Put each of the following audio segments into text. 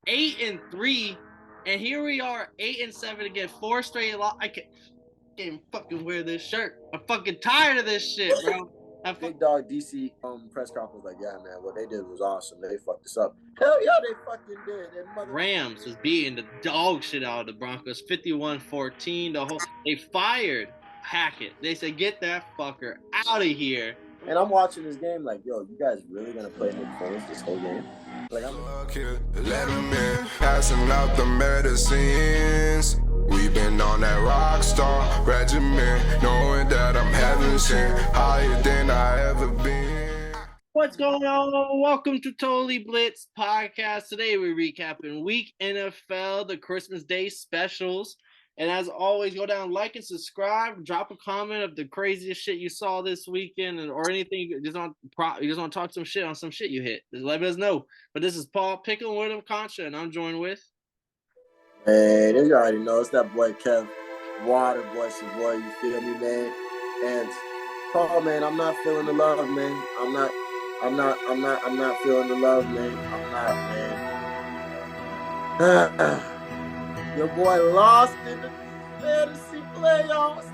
8-3, and here we are 8-7 again, 4 straight losses. I can't fucking wear this shirt. I'm fucking tired of this shit, bro. Big Dog DC press conference like, yeah, man, what they did was awesome. They fucked us up. Hell yeah, they fucking did. Rams was beating the dog shit out of the Broncos, 51-14. They fired Hackett. They said, get that fucker out of here. And I'm watching this game like, yo, you guys really gonna play Nick Foles this whole game? Like, let him in, passing out the medicines. We've been on that rock star regimen, knowing that I'm heaven sent, higher than I ever been. What's going on? Welcome to Totally Blitz Podcast. Today we're recapping Week NFL, the Christmas Day specials. And as always, go down, like and subscribe. Drop a comment of the craziest shit you saw this weekend, or anything. You just want to talk some shit on some shit you hit. Just let us know. But this is Paul Pickle with him, Concha, and I'm joined with. Hey, you already know it's that boy Kev, Water Boy, your boy. You feel me, man? And Paul, man, I'm not feeling the love, man. I'm not feeling the love, man. I'm not, man. Your boy lost in the fantasy playoffs.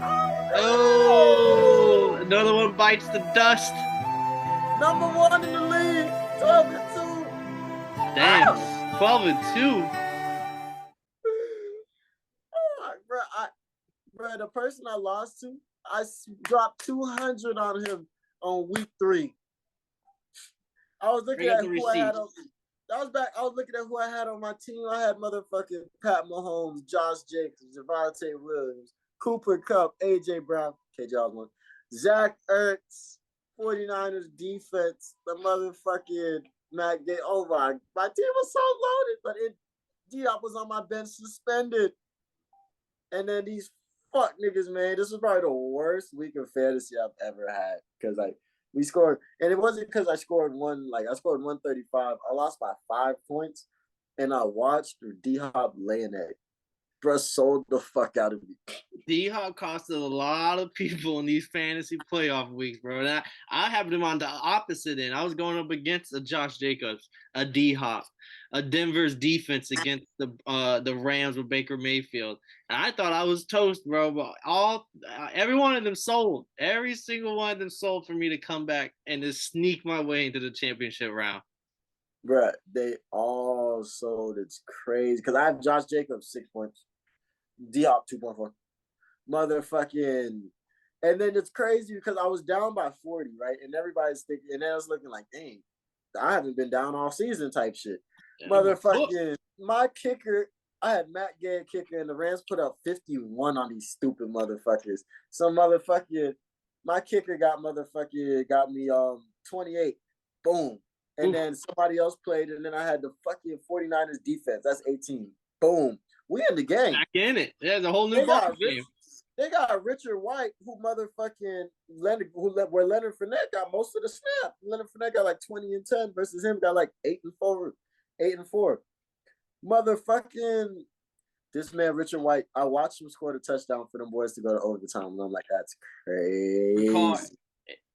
Oh, another one bites the dust. Number one in the league, 12-2. Damn, 12-2. Bro, the person I lost to, I dropped 200 on him on week 3. I was looking at who I had on. I was looking at who I had on my team. I had motherfucking Pat Mahomes, Josh Jacobs, Javonte Williams, Cooper Kupp, AJ Brown, KJ Osborne, Zach Ertz, 49ers defense, the motherfucking Matt Gay. Oh my team was so loaded, but D-Hop was on my bench suspended. And then these fuck niggas, man. This was probably the worst week of fantasy I've ever had. Because we scored, and it wasn't because I scored I scored 135. I lost by 5 points, and I watched D-Hop laying that. Bruh sold the fuck out of me. D-Hop costed a lot of people in these fantasy playoff weeks, bro. And I have him on the opposite end. I was going up against a Josh Jacobs, a D-Hop, a Denver's defense against the Rams with Baker Mayfield. And I thought I was toast, bro. But every one of them sold. Every single one of them sold for me to come back and to sneak my way into the championship round. Bruh, they all sold. It's crazy. Because I have Josh Jacobs, 6 points. D-Hop, 2.4. Motherfucking. And then it's crazy because I was down by 40, right? And everybody's thinking, and then I was looking like, dang, I haven't been down all season type shit. Yeah, motherfucking, my kicker, I had Matt Gay kicker, and the Rams put up 51 on these stupid motherfuckers. Some motherfucking, my kicker got me 28. Boom. And then somebody else played, and then I had the fucking 49ers defense. That's 18. Boom. We in the game. Back in it. There's a whole new ball game. They got Richard White, where Leonard Fournette got most of the snap. Leonard Fournette got like 20-10 versus him got like 8-4. Motherfucking this man, Richard White, I watched him score the touchdown for them boys to go to overtime. And I'm like, that's crazy.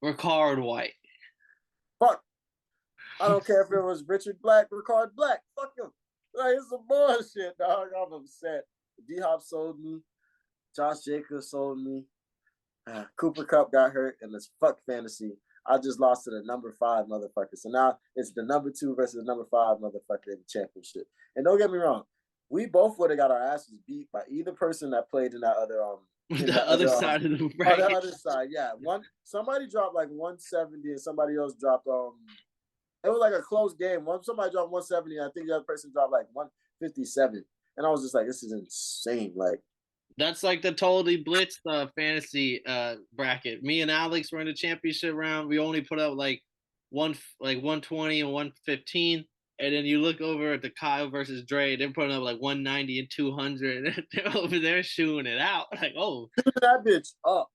Ricard White. Fuck. I don't care if it was Ricard Black. Fuck him. Like, it's some bullshit, dog. I'm upset. D-Hop sold me. Josh Jacobs sold me. Cooper Kupp got hurt, and it's fuck fantasy. I just lost to the number 5 motherfucker. So now it's the number 2 versus the number 5 motherfucker in the championship. And don't get me wrong, we both would have got our asses beat by either person that played in that other other side of the bracket. On the other side, yeah. Somebody dropped like 170, and somebody else dropped it was like a close game. Somebody dropped 170, I think the other person dropped like 157. And I was just like, this is insane. Like, that's like the Totally Blitz fantasy bracket. Me and Alex were in the championship round. We only put up like 120 and 115. And then you look over at the Kyle versus Dre, they're putting up like 190 and 200. They're over there shooting it out. Like, oh. That bitch up.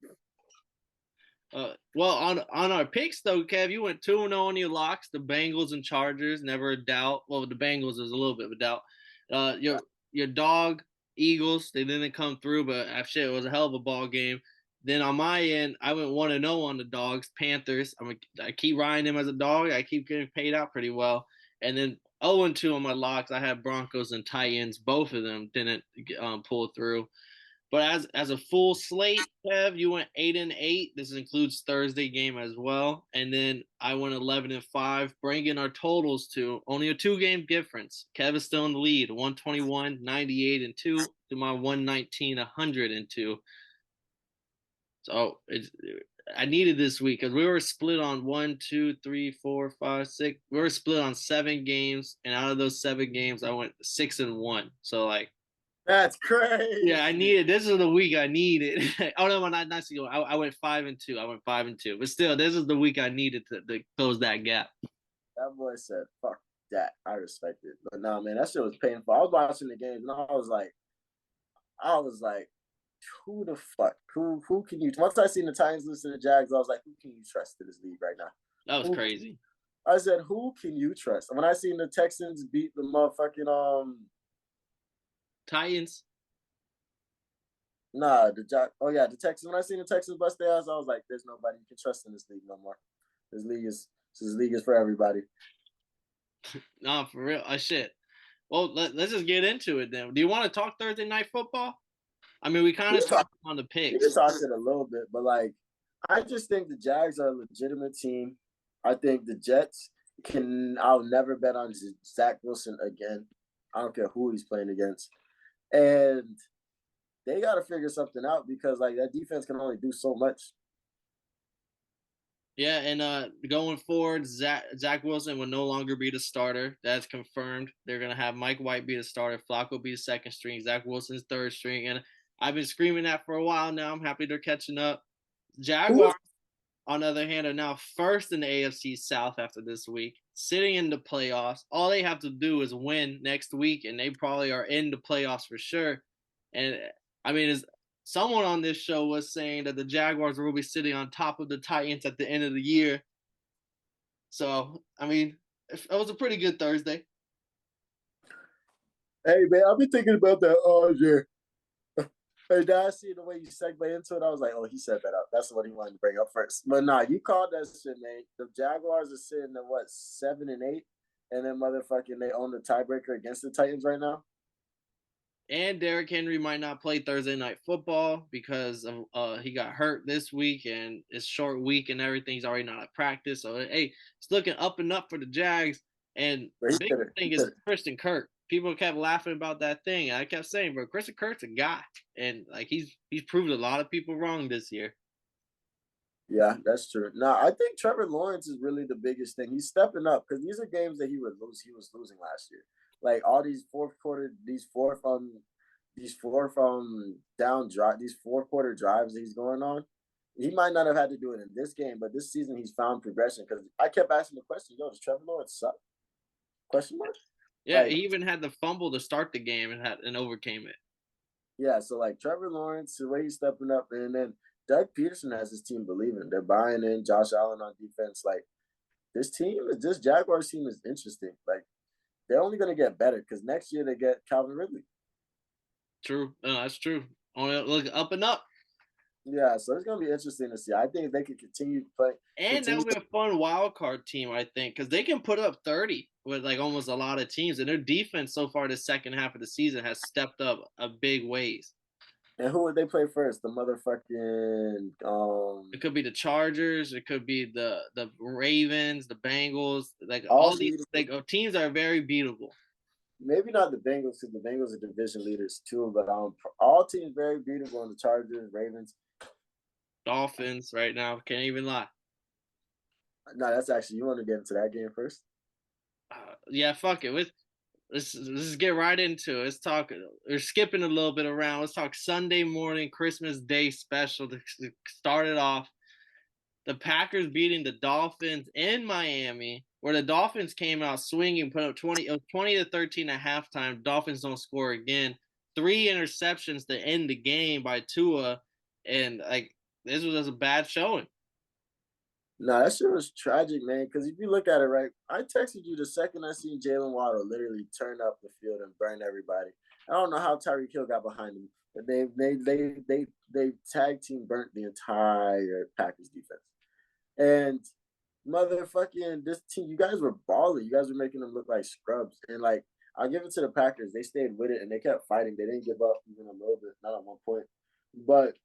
Well, on our picks, though, Kev, you went 2-0 on your locks. The Bengals and Chargers, never a doubt. Well, the Bengals is a little bit of a doubt. Your dog, Eagles, they didn't come through, but shit, it was a hell of a ball game. Then on my end, I went 1-0 on the dogs, Panthers. I keep riding them as a dog. I keep getting paid out pretty well. And then 0-2 on my locks. I had Broncos and Titans. Both of them didn't pull through. But as a full slate, Kev, you went 8-8. This includes Thursday game as well, and then I went 11-5, bringing our totals to only a 2-game difference. Kev is still in the lead, 121, 98-2 to my 119, 102. So I needed this week because we were split on 1, 2, 3, 4, 5, 6. We were split on 7 games, and out of those 7 games, I went 6-1. So that's crazy. Yeah, I needed. This is the week I needed. Oh no, not I went 5-2. I went 5-2. But still, this is the week I needed to close that gap. That boy said, "Fuck that." I respect it, but no, man, that shit was painful. I was watching the game and I was like, who the fuck? Who can you? Once I seen the Titans lose to the Jags, I was like, who can you trust in this league right now? That was crazy. I said, who can you trust? And when I seen the Texans beat the motherfucking Titans. Nah, the Texans. When I seen the Texans bust their ass, I was like, "There's nobody you can trust in this league no more. This league is for everybody." No, for real. Shit. Well, let's just get into it then. Do you want to talk Thursday night football? I mean, we kind of talked on the picks. We can talk it a little bit, but I just think the Jags are a legitimate team. I think the Jets I'll never bet on Zach Wilson again. I don't care who he's playing against. And they got to figure something out because that defense can only do so much. Yeah, and going forward, Zach Wilson will no longer be the starter. That's confirmed. They're gonna have Mike White be the starter, Flacco be the second string, Zach Wilson's third string, and I've been screaming that for a while now. I'm happy they're catching up. Jaguars, on the other hand, are now first in the AFC South after this week, sitting in the playoffs. All they have to do is win next week, and they probably are in the playoffs for sure. And I mean, someone on this show was saying that the Jaguars will be sitting on top of the Titans at the end of the year. So, I mean, it was a pretty good Thursday. Hey, man, I've been thinking about that all year. Hey, did I see the way you segue into it? I was like, oh, he set that up. That's what he wanted to bring up first. But nah, you called that shit, man. The Jaguars are sitting at, 7-8? And then motherfucking they own the tiebreaker against the Titans right now? And Derrick Henry might not play Thursday night football because he got hurt this week and it's short week and everything. He's already not at practice. So, hey, it's looking up and up for the Jags. And the big thing is Christian Kirk. People kept laughing about that thing. And I kept saying, bro, Christian Kirk's a guy. And, he's proved a lot of people wrong this year. Yeah, that's true. No, I think Trevor Lawrence is really the biggest thing. He's stepping up because these are games that he was losing last year. All these fourth quarter drives that he's going on, he might not have had to do it in this game, but this season he's found progression because I kept asking the question, does Trevor Lawrence suck? Question mark? Yeah, he even had the fumble to start the game and overcame it. Yeah, so Trevor Lawrence, the way he's stepping up, and then Doug Peterson has his team believing. They're buying in Josh Allen on defense. This Jaguars team is interesting. They're only going to get better because next year they get Calvin Ridley. True. No, that's true. Only look up and up. Yeah, so it's going to be interesting to see. I think they can continue playing. And that'll be a fun wild card team, I think, because they can put up 30 with almost a lot of teams. And their defense so far the second half of the season has stepped up a big ways. And who would they play first? The motherfucking It could be the Chargers. It could be the Ravens, the Bengals. All these teams are very beatable. Maybe not the Bengals because the Bengals are division leaders too. But all teams very beatable. The Chargers, Ravens, Dolphins. Right now, can't even lie. No, that's actually you want to get into that game first. Yeah, fuck it. Let's just get right into it. Let's talk. We're skipping a little bit around. Let's talk Sunday morning, Christmas Day special to start it off. The Packers beating the Dolphins in Miami, where the Dolphins came out swinging, put up 20-13 at halftime. Dolphins don't score again. 3 interceptions to end the game by Tua, and this was just a bad showing. No, that shit was tragic, man. Because if you look at it, right, I texted you the second I seen Jalen Waddle literally turn up the field and burn everybody. I don't know how Tyreek Hill got behind him, but they tag team burnt the entire Packers defense. And motherfucking this team, you guys were balling. You guys were making them look like scrubs. And like I'll give it to the Packers. They stayed with it and they kept fighting. They didn't give up even a little bit, not at one point. But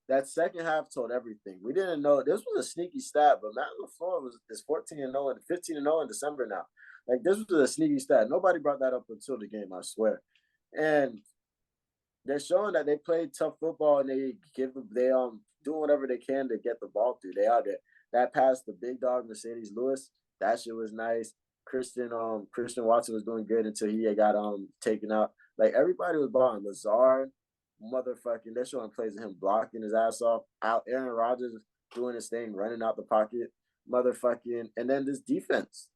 that second half told everything. We didn't know this was a sneaky stat, but Matt LaFleur is 14-0 and 15-0 in December now. Like this was a sneaky stat. Nobody brought that up until the game, I swear. And they're showing that they play tough football and they do whatever they can to get the ball through. They out there. That pass, the big dog Mercedes Lewis, that shit was nice. Christian Watson was doing good until he got taken out. Like everybody was balling. Lazard, motherfucking, they're showing plays of him blocking his ass off. Out Aaron Rodgers doing his thing, running out the pocket, motherfucking, and then this defense.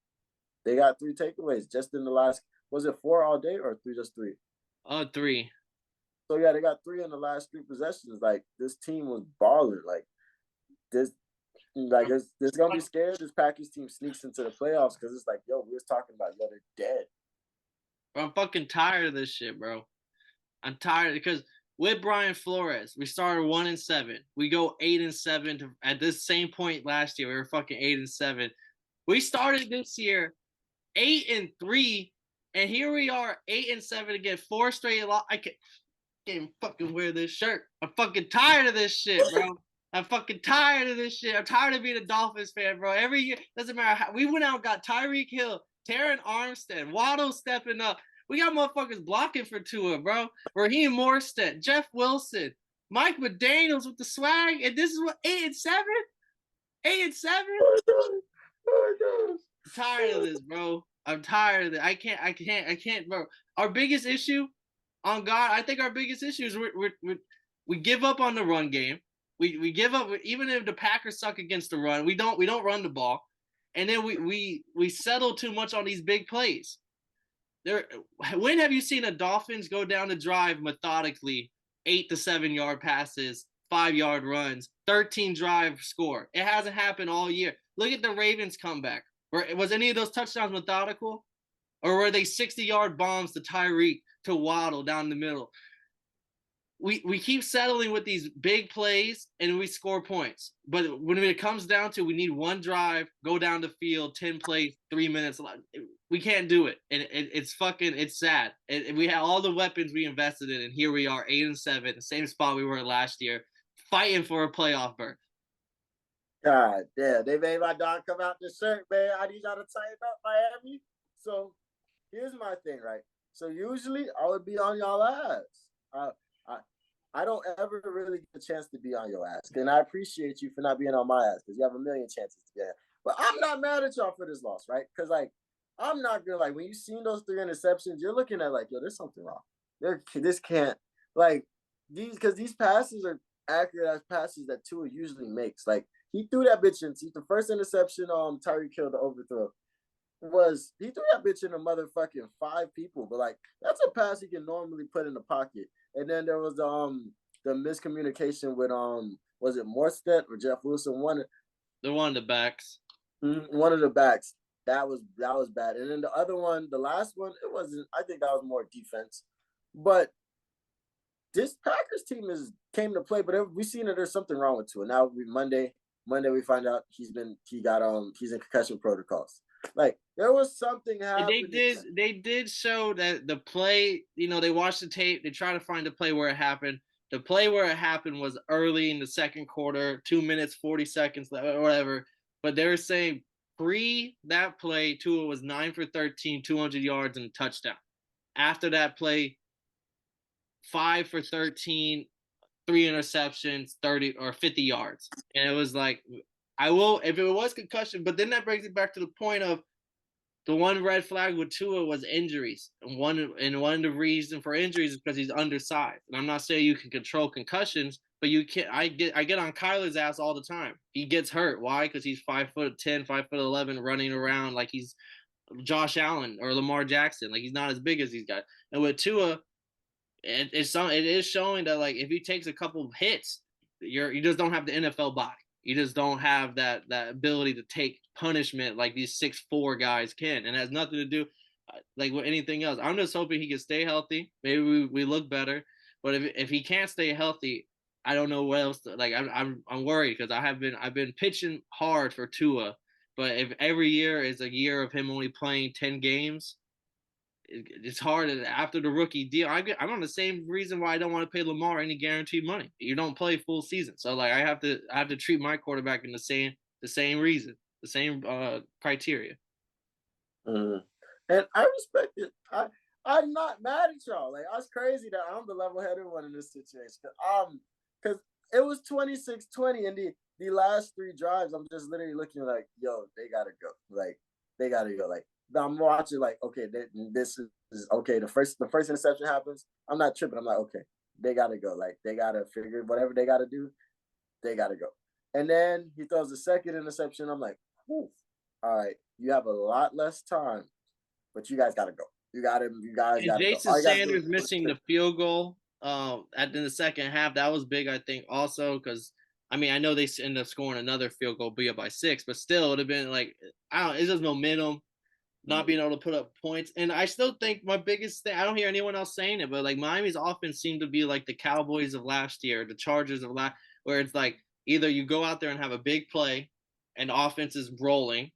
They got 3 takeaways just in the last. Was it 4 all day or just 3? 3. So yeah, they got 3 in the last 3 possessions. Like this team was balling. Like this. Like it's gonna be scared. This Packers team sneaks into the playoffs because it's like, yo, we was talking about, yo, they're dead. I'm fucking tired of this shit, bro. I'm tired because with Brian Flores, we started 1-7. We go 8-7 at this same point last year. We were fucking 8-7. We started this year 8-3, and here we are 8-7 again, 4 straight loss. I can't fucking wear this shirt. I'm fucking tired of this shit, bro. I'm fucking tired of this shit. I'm tired of being a Dolphins fan, bro. Every year, doesn't matter how we went out and got Tyreek Hill, Taron Armstead, Waddle stepping up. We got motherfuckers blocking for Tua, bro. Raheem Morstead, Jeff Wilson, Mike McDaniels with the swag, and this is what 8-7, 8-7. I'm tired of this, bro. I'm tired of it. I can't, bro. Our biggest issue, on God, I think our biggest issue is we give up on the run game. We give up even if the Packers suck against the run. We don't run the ball, and then we settle too much on these big plays. When have you seen the Dolphins go down the drive methodically, 8 to 7 yard passes, 5-yard runs, 13 drive score? It hasn't happened all year. Look at the Ravens comeback. Was any of those touchdowns methodical, or were they 60-yard bombs to Tyreek to Waddle down the middle? We keep settling with these big plays and we score points. But when it comes down to we need one drive, go down the field, 10 plays, 3 minutes, we can't do it. And it's sad. We have all the weapons we invested in, and here we are, 8-7, the same spot we were last year, fighting for a playoff berth. God damn, they made my dog come out the shirt, man. I need y'all to tighten up, Miami. So here's my thing, right? So usually I would be on y'all ass. I don't ever really get a chance to be on your ass. And I appreciate you for not being on my ass because you have a million chances to get it. But I'm not mad at y'all for this loss, right? Because, like, I'm not good. Like, when you've seen those 3 interceptions, you're looking at, like, yo, there's something wrong. This can't, like, because these passes are accurate as passes that Tua usually makes. Like, he threw that bitch in. The first interception, Tyreek Hill, the overthrow, he threw that bitch in a motherfucking 5 people. But, like, that's a pass he can normally put in the pocket. And then there was the miscommunication with was it Morstead or Jeff Wilson? They're one of the backs. One of the backs. That was bad. And then the other one, the last one, it wasn't. I think that was more defense. But this Packers team came to play, but we seen that there's something wrong with Tua. Now Monday we find out he's in concussion protocols. Like there was something happening. They did show that the play, they watched the tape, they try to find the play where it happened. The play where it happened was early in the second quarter, 2 minutes, 40 seconds, or whatever. But they were saying pre that play, Tua was 9 for 13, 200 yards and a touchdown. After that play, 5 for 13, 3 interceptions, 30 or 50 yards. And it was like, if it was concussion, but then that brings it back to the point of the one red flag with Tua was injuries. And one of the reasons for injuries is because he's undersized. And I'm not saying you can control concussions, but you can't. I get on Kyler's ass all the time. He gets hurt. Why? Because he's 5'10", 5'11", running around like he's Josh Allen or Lamar Jackson. Like he's not as big as these guys. And with Tua, it is showing that like if he takes a couple of hits, you just don't have the NFL body. You just don't have that ability to take punishment like these 6'4" guys can, and it has nothing to do like with anything else. I'm just hoping he can stay healthy. Maybe we look better, but if he can't stay healthy, I don't know what else. I'm worried because I've been pitching hard for Tua, But if every year is a year of him only playing 10 games, it's hard after the rookie deal. I'm on the same reason why I don't want to pay Lamar any guaranteed money. You don't play full season, so like I have to treat my quarterback in the same reason, the same criteria. And I respect it. I'm not mad at y'all. Like, that's crazy that I'm the level-headed one in this situation. Because it was 26-20 in the last 3 drives. I'm just literally looking like, yo, they gotta go. Like, they gotta go. Like, I'm watching like, okay, this is okay. The first interception happens. I'm not tripping. I'm like, okay, they gotta go. Like, they gotta figure whatever they gotta do. They gotta go. And then he throws the second interception. I'm like, all right, you have a lot less time, but you guys gotta go. You guys gotta go. Jason Sanders missing the field goal at the second half, that was big, I think, also because I mean I know they ended up scoring another field goal, be up by 6, but still it would have been like it's just momentum, not being able to put up points. And I still think my biggest thing, I don't hear anyone else saying it, but like Miami's offense seemed to be like the Cowboys of last year, the Chargers of last, where it's like either you go out there and have a big play and the offense is rolling,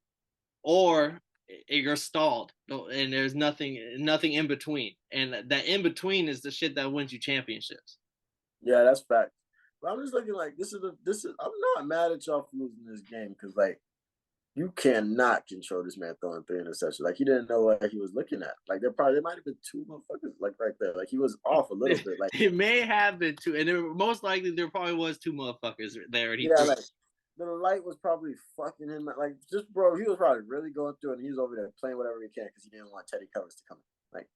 or you're stalled and there's nothing in between, and that in between is the shit that wins you championships. Yeah, that's fact. But I'm just looking like this is I'm not mad at y'all for losing this game because like you cannot control this man throwing 3 interceptions. Like he didn't know what he was looking at. Like there might have been 2 motherfuckers like right there. Like he was off a little bit. Like it may have been 2, and most likely there probably was 2 motherfuckers there. And like the light was probably fucking him. Like just bro, he was probably really going through it, and he was over there playing whatever he can because he didn't want Teddy Covers to come in. Like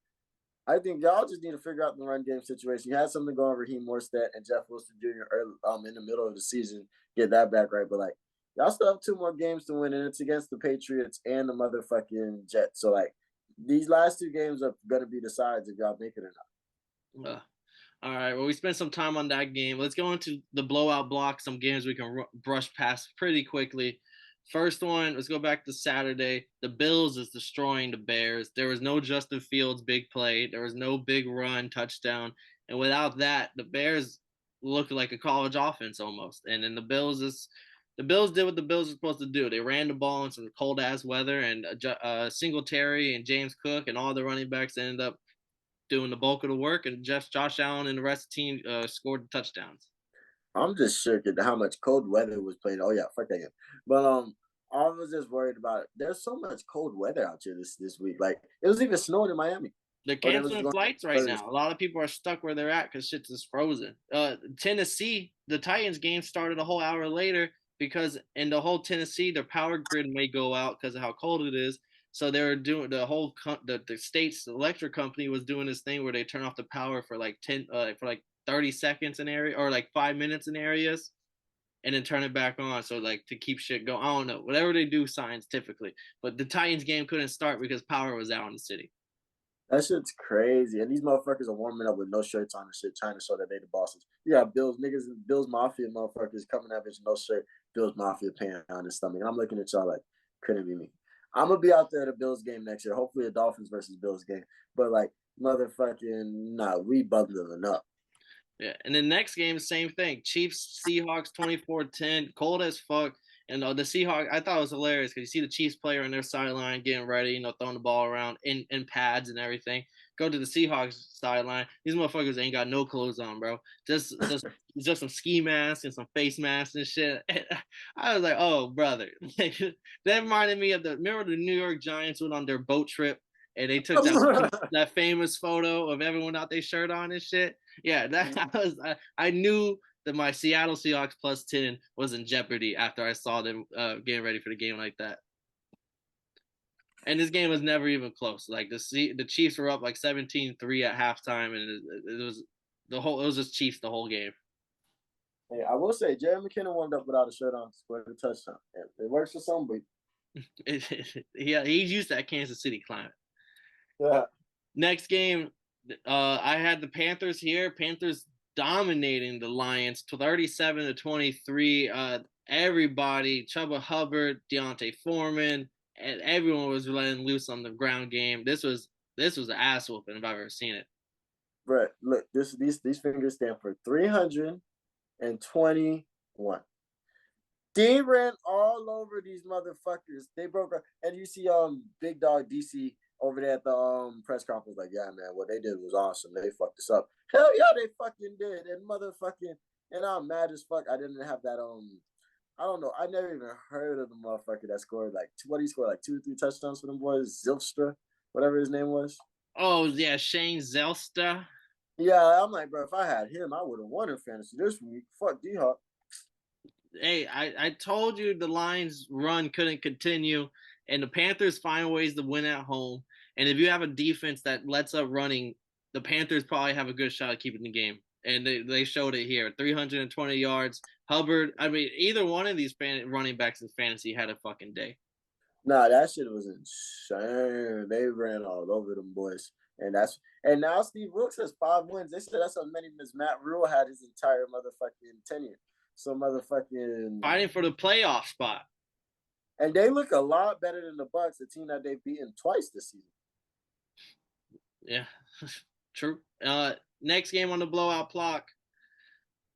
I think y'all just need to figure out the run game situation. You had something going on Raheem Morstead and Jeff Wilson Jr. Early, in the middle of the season, get that back right. But like y'all still have 2 more games to win, and it's against the Patriots and the motherfucking Jets. So like these last 2 games are gonna be the sides if y'all make it or not. All right. Well, we spent some time on that game. Let's go into the blowout block. Some games we can brush past pretty quickly. First one, let's go back to Saturday. The Bills is destroying the Bears. There was no Justin Fields big play. There was no big run touchdown. And without that, the Bears looked like a college offense almost. And then the Bills did what the Bills are supposed to do. They ran the ball in some cold ass weather, and Singletary and James Cook and all the running backs ended up doing the bulk of the work, and Josh Allen and the rest of the team scored the touchdowns. I'm just shook at how much cold weather was playing. Oh yeah, fuck that game. But I was just worried about it. There's so much cold weather out here this week. Like it was even snowing in Miami. They're canceling flights right now. A lot of people are stuck where they're at because shit's just frozen. Tennessee, the Titans game started a whole hour later because in the whole Tennessee, their power grid may go out because of how cold it is. So they were doing the state's electric company was doing this thing where they turn off the power for like 30 seconds in area, or like 5 minutes in areas, and then turn it back on. So like to keep shit going. I don't know, whatever they do scientifically. But the Titans game couldn't start because power was out in the city. That shit's crazy. And these motherfuckers are warming up with no shirts on and shit, trying to show that they the bosses. You got Bills Mafia motherfuckers coming at bitch no shirt, Bills Mafia pants on his stomach. And I'm looking at y'all like, couldn't be me. I'm gonna be out there at a Bills game next year. Hopefully a Dolphins versus Bills game. But like motherfucking we bundling up. Yeah, and the next game, same thing. Chiefs Seahawks 24-10, cold as fuck. And the Seahawks, I thought it was hilarious because you see the Chiefs player on their sideline getting ready, throwing the ball around in pads and everything. Go to the Seahawks sideline. These motherfuckers ain't got no clothes on, bro. Just some ski masks and some face masks and shit. And I was like, oh, brother. That reminded me of remember the New York Giants went on their boat trip and they took that famous photo of everyone out their shirt on and shit. Yeah, I knew that my Seattle Seahawks plus 10 was in jeopardy after I saw them getting ready for the game like that. And this game was never even close. Like the Chiefs were up like 17-3 at halftime, and it was just Chiefs the whole game. Hey, I will say, Jerry McKinnon warmed up without a shirt on, scored a touchdown. It works for somebody. Yeah, he's used to that Kansas City climate. Yeah. Next game, I had the Panthers here. Panthers dominating the Lions 37-23. Everybody, Chuba Hubbard, Deontay Foreman, and everyone was letting loose on the ground game. This was an ass whooping if I've ever seen it. Brett, look, these fingers stand for 321. They ran all over these motherfuckers. They broke up, and you see Big Dog DC over there at the press conference, like, yeah, man, what they did was awesome. They fucked us up. Hell yeah, they fucking did. And motherfucking, and I'm mad as fuck. I didn't have that I don't know. I never even heard of the motherfucker that scored like what he scored like 2 or 3 touchdowns for them boys. Zilstra, whatever his name was. Oh yeah, Shane Zelstra. Yeah, I'm like, bro, if I had him, I would have won in fantasy this week. Fuck D-Hop. Hey, I told you the Lions' run couldn't continue, and the Panthers find ways to win at home. And if you have a defense that lets up running, the Panthers probably have a good shot at keeping the game. And they showed it here. 320 yards. Hubbard, I mean, either one of these running backs in fantasy had a fucking day. Nah, that shit was insane. They ran all over them boys. And now Steve Wilkes has 5 wins. They said that's how many as Matt Rule had his entire motherfucking tenure. So motherfucking fighting for the playoff spot. And they look a lot better than the Bucs, a team that they've beaten twice this season. Yeah, true. Next game on the blowout clock,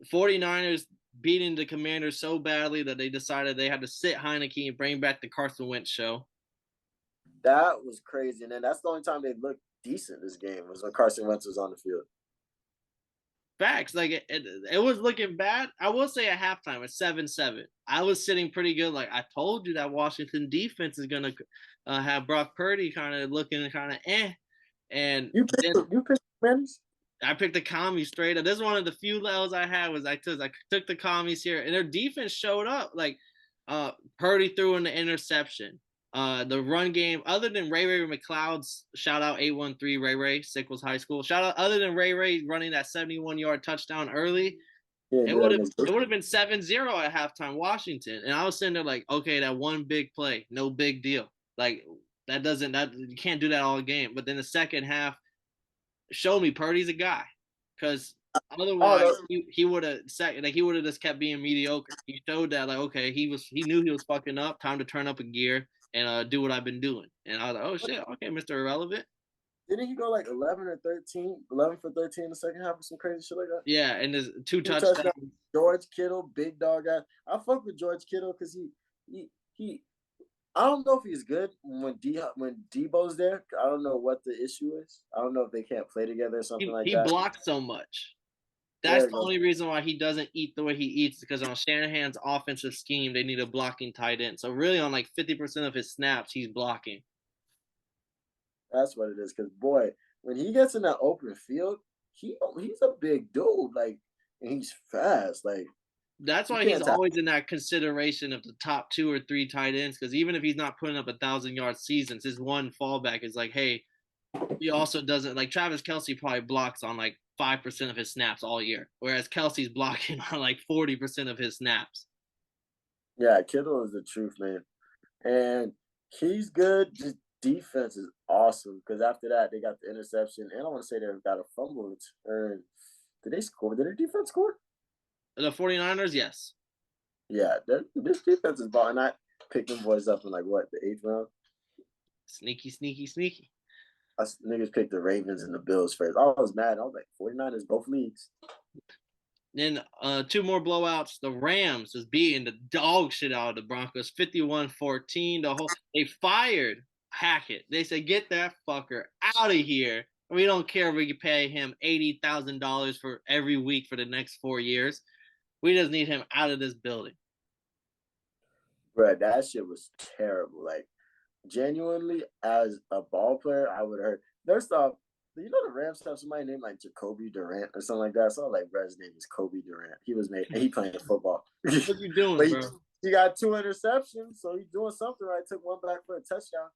the 49ers beating the Commanders so badly that they decided they had to sit Heineke and bring back the Carson Wentz show. That was crazy. And then that's the only time they looked decent this game was when Carson Wentz was on the field. Facts. Like, it was looking bad. I will say at halftime, it's 7-7. I was sitting pretty good. Like, I told you that Washington defense is going to have Brock Purdy kind of looking kind of eh. And you picked the Commanders? I picked the Commies straight up. This is one of the few levels I had was I took the Commies here, and their defense showed up. Like, Purdy threw in the interception. The run game, other than Ray McLeod's shout out 813 Ray Sickles High School, shout out other than Ray running that 71-yard touchdown early, it would have been 7-0 at halftime Washington. And I was sitting there like, okay, that one big play, no big deal. Like you can't do that all game. But then the second half showed me Purdy's a guy, because otherwise he would have just kept being mediocre. He showed that like, okay, he knew he was fucking up, time to turn up a gear and do what I've been doing. And I was like, oh shit, okay, Mr. Irrelevant. Didn't he go like 11 for 13 in the second half or some crazy shit like that? Yeah, and there's 2 touchdowns. George Kittle, big dog guy. I fuck with George Kittle because he I don't know if he's good when Debo's there. I don't know what the issue is. I don't know if they can't play together or something like that. He blocks so much. That's the only reason why he doesn't eat the way he eats, because on Shanahan's offensive scheme, they need a blocking tight end. So really on like 50% of his snaps, he's blocking. That's what it is. Because, boy, when he gets in that open field, he's a big dude. Like, and he's fast. Like, that's why he's always in that consideration of the top 2 or 3 tight ends, because even if he's not putting up 1,000-yard seasons, his one fallback is like, hey, he also doesn't – like Travis Kelce probably blocks on like 5% of his snaps all year, whereas Kelsey's blocking on like 40% of his snaps. Yeah, Kittle is the truth, man. And he's good. Just defense is awesome, because after that, they got the interception. And I want to say they got a fumble return. Did they score? Did their defense score? The 49ers, yes. Yeah, this defense is balling. I picked them boys up in like, what, the 8th round? Sneaky. Us niggas picked the Ravens and the Bills first. I was mad. I was like, 49ers, both leagues. Then 2 more blowouts. The Rams was beating the dog shit out of the Broncos, 51-14. They fired Hackett. They said, get that fucker out of here. We don't care if we can pay him $80,000 for every week for the next 4 years. We just need him out of this building. Bro, that shit was terrible. Like, genuinely, as a ball player, I would have heard. First off, you know the Rams have somebody named like Jacoby Durant or something like that. So I was like, bro, his name is Kobe Durant. He playing football. What you doing, bro? He got 2 interceptions, so he's doing something right. Took one back for a touchdown.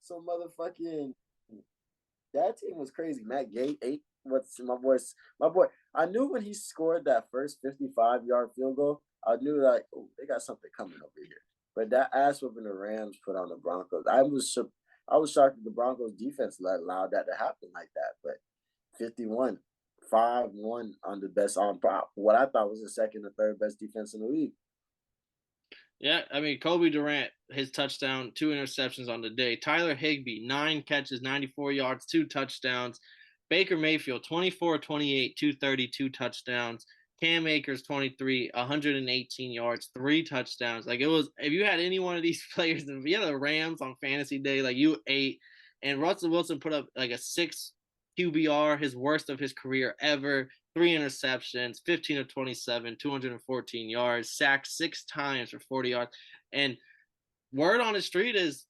So motherfucking that team was crazy. Matt Gay, what's my boy. I knew when he scored that first 55-yard field goal, I knew like, oh, they got something coming over here. But that ass whooping the Rams put on the Broncos, I was shocked that the Broncos defense allowed that to happen like that. But 5-1 on the best what I thought was the second or third best defense in the league. Yeah, I mean, Kobe Durant, his touchdown, 2 interceptions on the day. Tyler Higbee, 9 catches, 94 yards, 2 touchdowns. Baker Mayfield, 24-28, 232 touchdowns. Cam Akers 23, 118 yards, 3 touchdowns. Like it was, if you had any one of these players, if you had the Rams on fantasy day, like you ate. And Russell Wilson put up like a 6 QBR, his worst of his career ever. 3 interceptions, 15 of 27, 214 yards, sacked 6 times for 40 yards. And word on the street is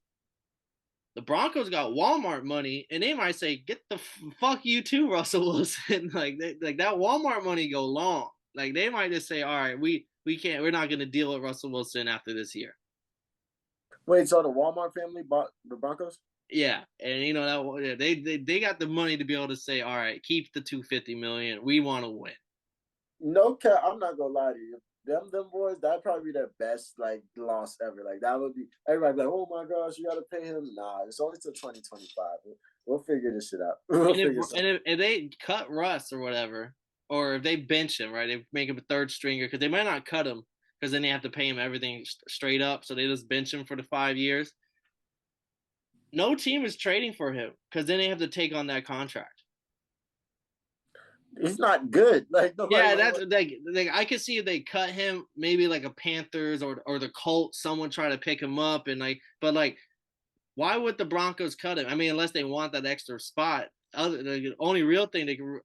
the Broncos got Walmart money, and they might say, "Get the fuck you too, Russell Wilson." like that Walmart money go long. Like they might just say, "All right, we can't. We're not going to deal with Russell Wilson after this year." Wait, so the Walmart family bought the Broncos? Yeah, and you know that they got the money to be able to say, "All right, keep the $250 million. We want to win." No cap, I'm not gonna lie to you. Them boys, that'd probably be their best like loss ever. Like that would be everybody like, oh my gosh, you gotta pay him. Nah, it's only till 2025. We'll figure this shit out. If they cut Russ or whatever, or if they bench him, right, they make him a third stringer because they might not cut him because then they have to pay him everything straight up. So they just bench him for the 5 years. No team is trading for him because then they have to take on that contract. He's not good. Like yeah, that's like I could see if they cut him, maybe like a Panthers or the Colts, someone try to pick him up and but why would the Broncos cut him? I mean, unless they want that extra spot. The only real thing they can,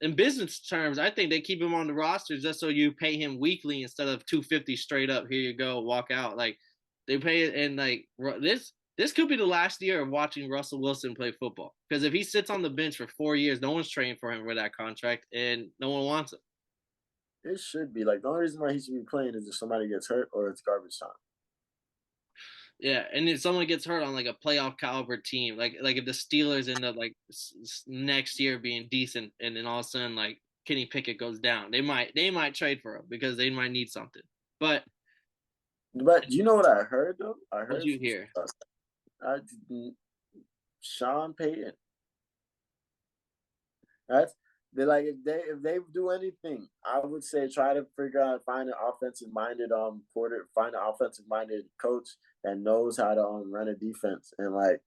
in business terms, I think they keep him on the roster just so you pay him weekly instead of $250 straight up. Here you go, walk out. Like they pay it, and like this could be the last year of watching Russell Wilson play football. Because if he sits on the bench for 4 years, no one's trading for him for that contract, and no one wants him. It should be. Like, the only reason why he should be playing is if somebody gets hurt or it's garbage time. Yeah, and if someone gets hurt on like a playoff caliber team, like if the Steelers end up like next year being decent, and then all of a sudden like Kenny Pickett goes down, they might trade for him because they might need something. But you know what I heard though? I heard. What'd you hear? Sean Payton. That's like if they do anything, I would say try to figure out, find an offensive minded find an offensive minded coach that knows how to run a defense, and like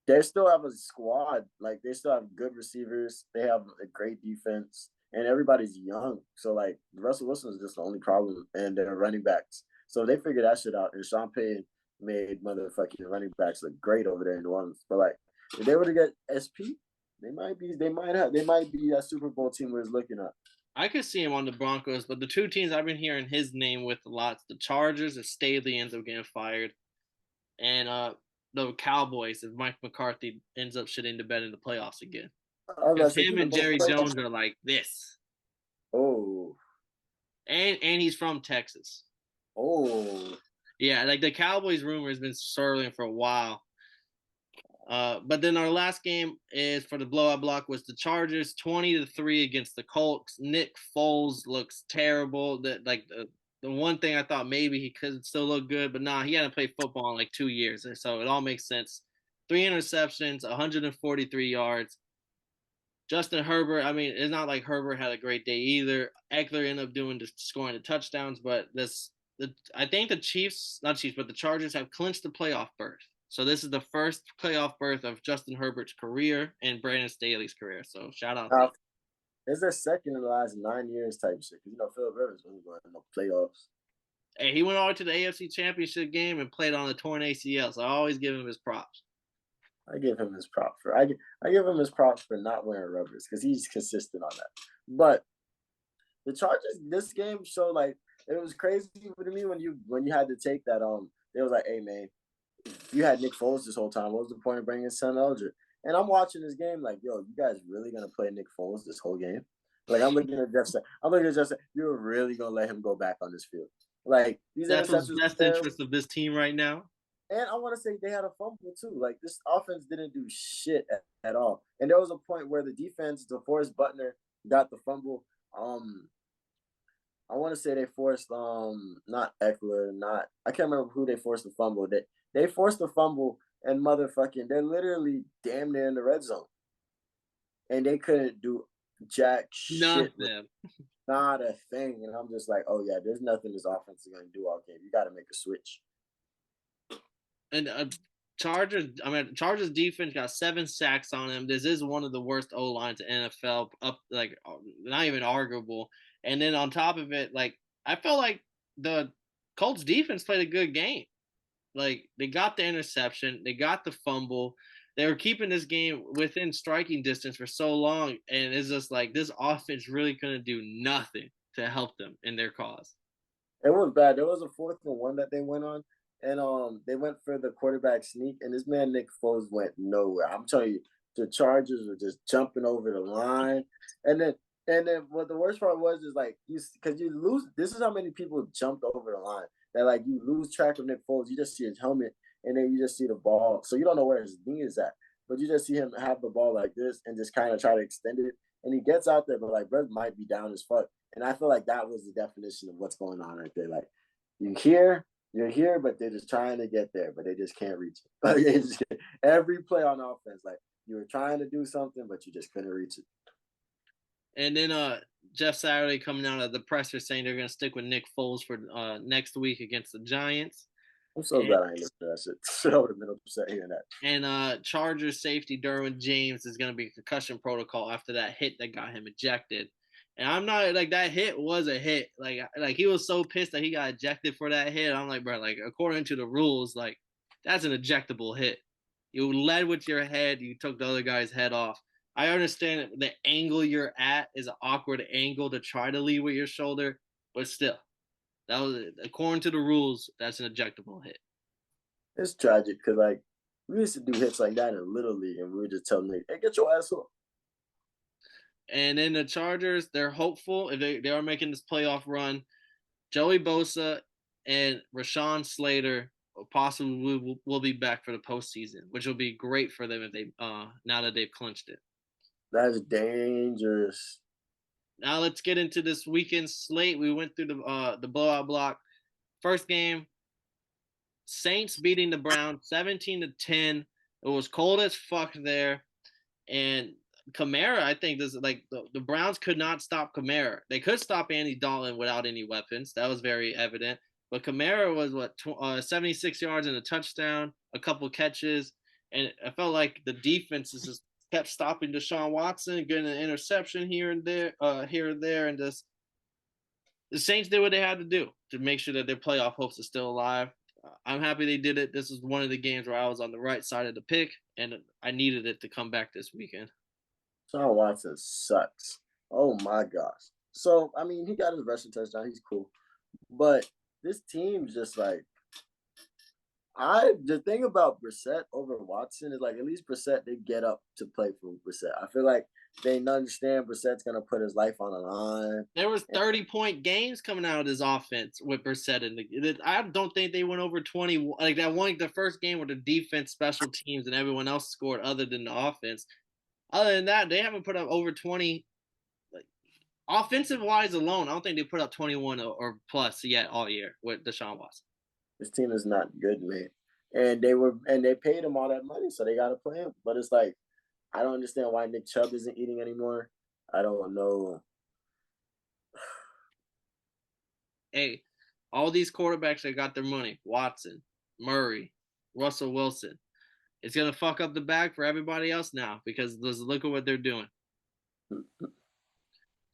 they still have a squad, like they still have good receivers, they have a great defense, and everybody's young. So like Russell Wilson is just the only problem, and their running backs. So they figured that shit out, and Sean Payton made motherfucking running backs look great over there in New Orleans. But like if they were to get SP, they might be that Super Bowl team we're looking at. I could see him on the Broncos, but the two teams I've been hearing his name with a lot, the Chargers if Staley ends up getting fired, and the Cowboys if Mike McCarthy ends up shitting the bed in the playoffs again. Because him and Jerry Jones are like this. Oh. And he's from Texas. Oh. Yeah, like the Cowboys rumor has been swirling for a while. But then our last game is for the blowout block was the Chargers 20-3 against the Colts. Nick Foles looks terrible. That like the one thing I thought maybe he could still look good, but nah, he hadn't played football in like 2 years, and so it all makes sense. 3 interceptions, 143 yards. Justin Herbert, I mean, it's not like Herbert had a great day either. Eckler ended up scoring the touchdowns, but I think the the Chargers have clinched the playoff berth. So this is the first playoff berth of Justin Herbert's career and Brandon Staley's career. So shout out. It's their second in the last 9 years type shit. Because Philip Rivers wasn't going to no playoffs. Hey, he went all the way to the AFC Championship game and played on a torn ACL. So I always give him his props. I give him his props for not wearing rubbers because he's consistent on that. But the Chargers, this game showed like it was crazy to me when you had to take that. It was like, hey man, you had Nick Foles this whole time. What was the point of bringing Sam Elgin? And I'm watching this game like, yo, you guys really gonna play Nick Foles this whole game? Like I'm looking at Jeff saying, you're really gonna let him go back on this field? Like that's what's best interest of this team right now. And I want to say they had a fumble too. Like this offense didn't do shit at all. And there was a point where the defense, DeForest Buckner, got the fumble. I want to say they forced not Eckler, I can't remember who they forced the fumble. They forced the fumble and motherfucking they're literally damn near in the red zone. And they couldn't do jack shit. Not a thing. And I'm just like, oh yeah, there's nothing this offense is gonna do all game. You gotta make a switch. And Chargers defense got 7 sacks on him. This is one of the worst O lines in NFL, up like not even arguable. And then on top of it, like I felt like the Colts defense played a good game. Like they got the interception, they got the fumble. They were keeping this game within striking distance for so long, and it's just like this offense really couldn't do nothing to help them in their cause. It was bad. There was a 4th-and-1 that they went on, and they went for the quarterback sneak, and this man Nick Foles went nowhere. I'm telling you, the Chargers were just jumping over the line, and then what the worst part was is like because you lose. This is how many people jumped over the line that like you lose track of Nick Foles. You just see his helmet, and then you just see the ball, so you don't know where his knee is at, but you just see him have the ball like this and just kind of try to extend it, and he gets out there, but like Brett might be down as fuck. And I feel like that was the definition of what's going on right there. Like you're here, but they're just trying to get there, but they just can't reach it. Like, every play on offense, like you were trying to do something, but you just couldn't reach it. And then Jeff Saturday coming out of the presser saying they're going to stick with Nick Foles for next week against the Giants. I'm so glad I ain't listened to that shit. I would have been upset hearing that. And Chargers safety Derwin James is going to be concussion protocol after that hit that got him ejected. And I'm not like that hit was a hit. Like he was so pissed that he got ejected for that hit. I'm like, bro, like according to the rules, like that's an ejectable hit. You led with your head. You took the other guy's head off. I understand the angle you're at is an awkward angle to try to lead with your shoulder, but still, that was according to the rules. That's an ejectable hit. It's tragic because like we used to do hits like that in Little League, and we would just tell them, "Hey, get your ass up." And then the Chargers, they're hopeful if they are making this playoff run. Joey Bosa and Rashawn Slater possibly will be back for the postseason, which will be great for them if they now that they've clinched it. That's dangerous. Now let's get into this weekend slate. We went through the blowout block. First game, Saints beating the Browns 17-10. It was cold as fuck there, and Kamara, I think this is like the Browns could not stop Kamara. They could stop Andy Dalton without any weapons. That was very evident. But Kamara was 76 yards and a touchdown, a couple catches, and I felt like the defenses just kept stopping Deshaun Watson, getting an interception here and there, and just the Saints did what they had to do to make sure that their playoff hopes are still alive. I'm happy they did it. This is one of the games where I was on the right side of the pick, and I needed it to come back this weekend. Deshaun Watson sucks. Oh my gosh. So I mean, he got his rushing touchdown. He's cool, but this team's just like the thing about Brissett over Watson is like at least Brissett they get up to play for Brissett. I feel like they understand Brissett's gonna put his life on the line. There was 30-point games coming out of this offense with Brissett in the. I don't think they went over 20. Like that one, the first game where the defense, special teams, and everyone else scored other than the offense. Other than that, they haven't put up over 20. Like offensive wise alone, I don't think they put up 21 or plus yet all year with Deshaun Watson. This team is not good, man. And they paid him all that money, so they gotta play him. But it's like I don't understand why Nick Chubb isn't eating anymore. I don't know. Hey, all these quarterbacks that got their money, Watson, Murray, Russell Wilson, it's going to fuck up the bag for everybody else now because look at what they're doing.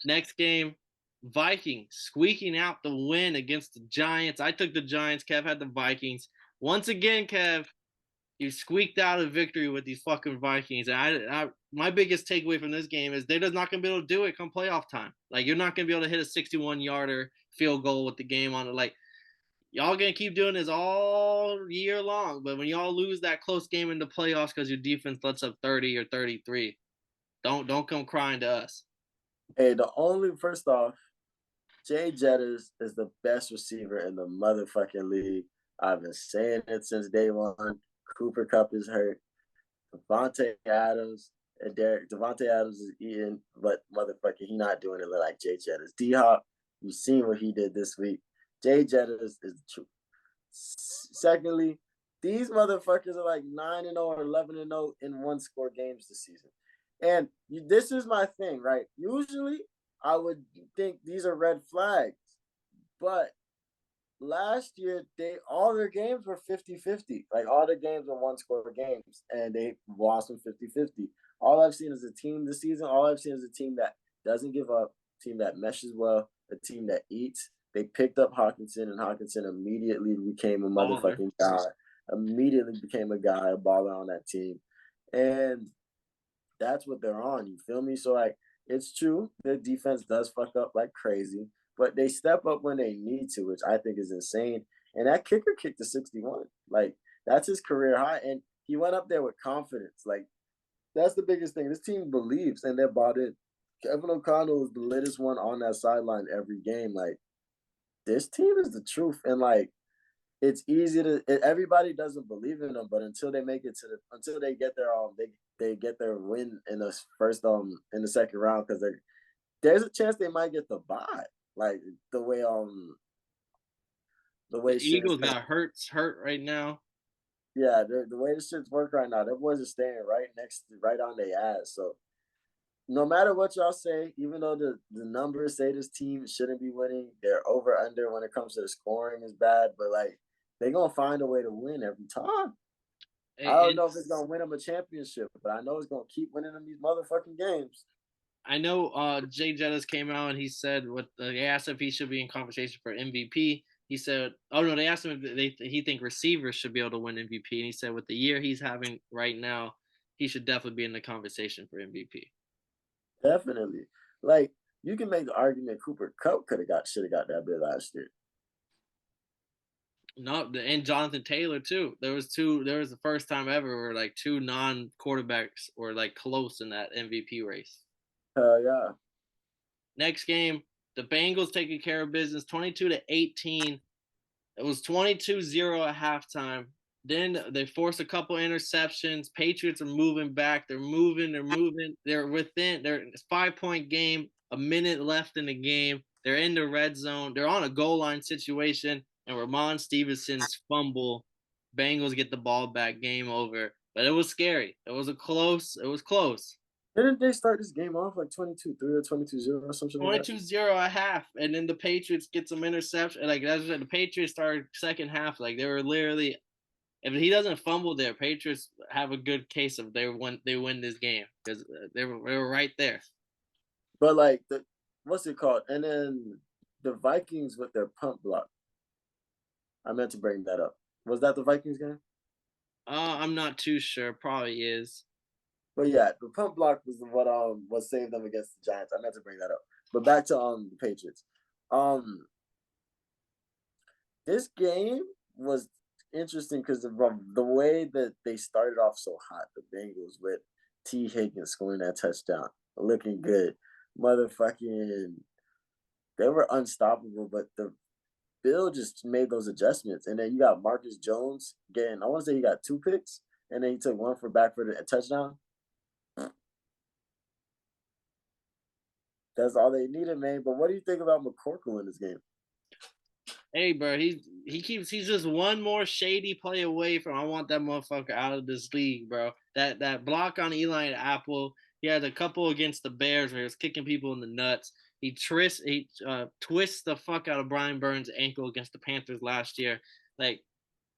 Next game, Vikings squeaking out the win against the Giants. I took the Giants. Kev had the Vikings. Once again, Kev, you squeaked out a victory with these fucking Vikings. And my biggest takeaway from this game is they're just not going to be able to do it come playoff time. Like, you're not going to be able to hit a 61-yarder field goal with the game on it. Like, y'all going to keep doing this all year long. But when y'all lose that close game in the playoffs because your defense lets up 30 or 33, don't come crying to us. Hey, first off, Jay Jettis is the best receiver in the motherfucking league. I've been saying it since day one. Cooper Kupp is hurt. Devontae Adams is eating, but motherfucker, he not doing it like Jay Jettis. D-Hop, you've seen what he did this week. Jay Jettis is the truth. Secondly, these motherfuckers are like 9-0 or 11-0 in one-score games this season. And this is my thing, right? Usually, I would think these are red flags, but last year all their games were 50-50. Like all the games were one-score games, and they lost them 50-50. All I've seen is a team this season. All I've seen is a team that doesn't give up, a team that meshes well, a team that eats. They picked up Hawkinson, and Hawkinson immediately became a motherfucking guy. Immediately became a guy, a baller on that team. And that's what they're on. You feel me? So, like, it's true. Their defense does fuck up like crazy, but they step up when they need to, which I think is insane. And that kicker kicked to 61. Like, that's his career high. And he went up there with confidence. Like, that's the biggest thing. This team believes and they're bought in. Kevin O'Connell is the latest one on that sideline every game. Like, this team is the truth. And, like, it's easy to everybody doesn't believe in them, but until they make it to until they get their they get their win in the first in the second round, because there's a chance they might get the bye, like the way the Eagles got hurt right now. Yeah, the way the shit's work right now, their boys are staying right on their ass. So no matter what y'all say, even though the numbers say this team shouldn't be winning, their over under when it comes to the scoring is bad, but like they're gonna find a way to win every time. I don't know if it's gonna win them a championship, but I know it's gonna keep winning them these motherfucking games. I know Jay Jettis came out and he said they asked if he should be in conversation for MVP. He said, "Oh no," they asked him if he think receivers should be able to win MVP, and he said with the year he's having right now, he should definitely be in the conversation for MVP. Definitely, like you can make the argument Cooper Kupp should have got that bid last year. No, and Jonathan Taylor too. There was the first time ever where like two non-quarterbacks were like close in that MVP race. Yeah. Next game, the Bengals taking care of business, 22-18. It was 22-0 at halftime. Then they forced a couple interceptions. Patriots are moving back. They're moving. They're within. It's 5-point game. A minute left in the game. They're in the red zone. They're on a goal line situation. And Ramon Stevenson's fumble. Bengals get the ball back. Game over. But it was scary. It was close. Didn't they start this game off like 22-3 or 22-0 or something? 22-0 at half, and then the Patriots get some interception. Like that's the Patriots started second half. Like they were literally, if he doesn't fumble there, Patriots have a good case of they win this game because they were right there. But like what's it called? And then the Vikings with their punt block. I meant to bring that up. Was that the Vikings game? I'm not too sure. Probably is. But yeah, the punt block was what saved them against the Giants. I meant to bring that up. But back to the Patriots. This game was interesting because the way that they started off so hot, the Bengals with T. Higgins scoring that touchdown, looking good. Motherfucking, they were unstoppable, but the Bill just made those adjustments. And then you got Marcus Jones getting, I want to say he got 2 picks, and then he took one for a touchdown. That's all they needed, man. But what do you think about McCorkle in this game? Hey, bro, he's just one more shady play away from I want that motherfucker out of this league, bro. That block on Eli Apple, he had a couple against the Bears where he was kicking people in the nuts. He twists the fuck out of Brian Burns' ankle against the Panthers last year. Like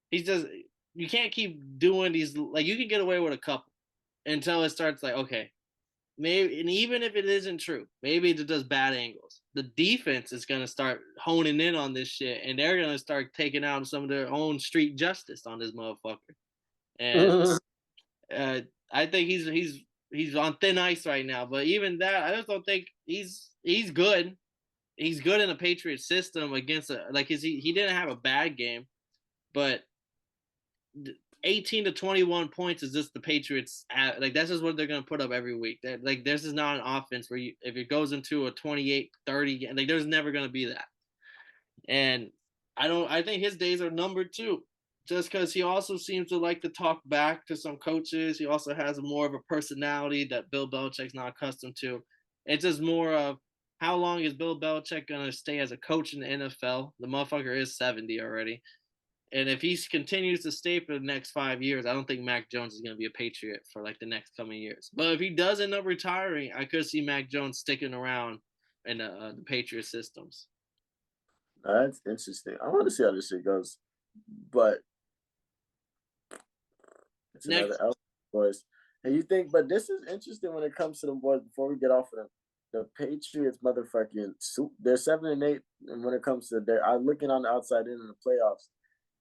he's just, you can't keep doing these. Like you can get away with a couple until it starts like okay. Maybe, and even if it isn't true, maybe it does bad angles. The defense is going to start honing in on this shit, and they're going to start taking out some of their own street justice on this motherfucker. And I think he's on thin ice right now. But even that, I just don't think he's good. He's good in the Patriots system against he didn't have a bad game, but 18 to 21 points is just the Patriots. Like that's just what they're going to put up every week. Like this is not an offense where if it goes into a 28-30, like there's never going to be that. And I think his days are numbered too, just because he also seems to like to talk back to some coaches. He also has more of a personality that Bill Belichick's not accustomed to. It's just more of how long is Bill Belichick going to stay as a coach in the NFL? The motherfucker is 70 already. And if he continues to stay for the next 5 years, I don't think Mac Jones is going to be a Patriot for like the next coming years. But if he does end up retiring, I could see Mac Jones sticking around in the Patriot systems. That's interesting. I want to see how this shit goes, but it's another Next, L, boys. And you think, but this is interesting when it comes to them boys. Before we get off of them, the Patriots, motherfucking, they're 7-8, and when it comes to I'm looking on the outside in the playoffs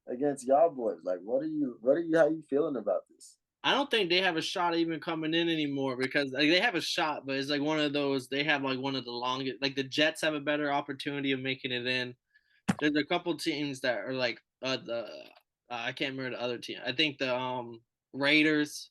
against y'all boys. Like, how you feeling about this? I don't think they have a shot even coming in anymore because like, they have a shot, but it's like one of those. They have like one of the longest. Like the Jets have a better opportunity of making it in. There's a couple teams that are like the I can't remember the other team. I think the Raiders.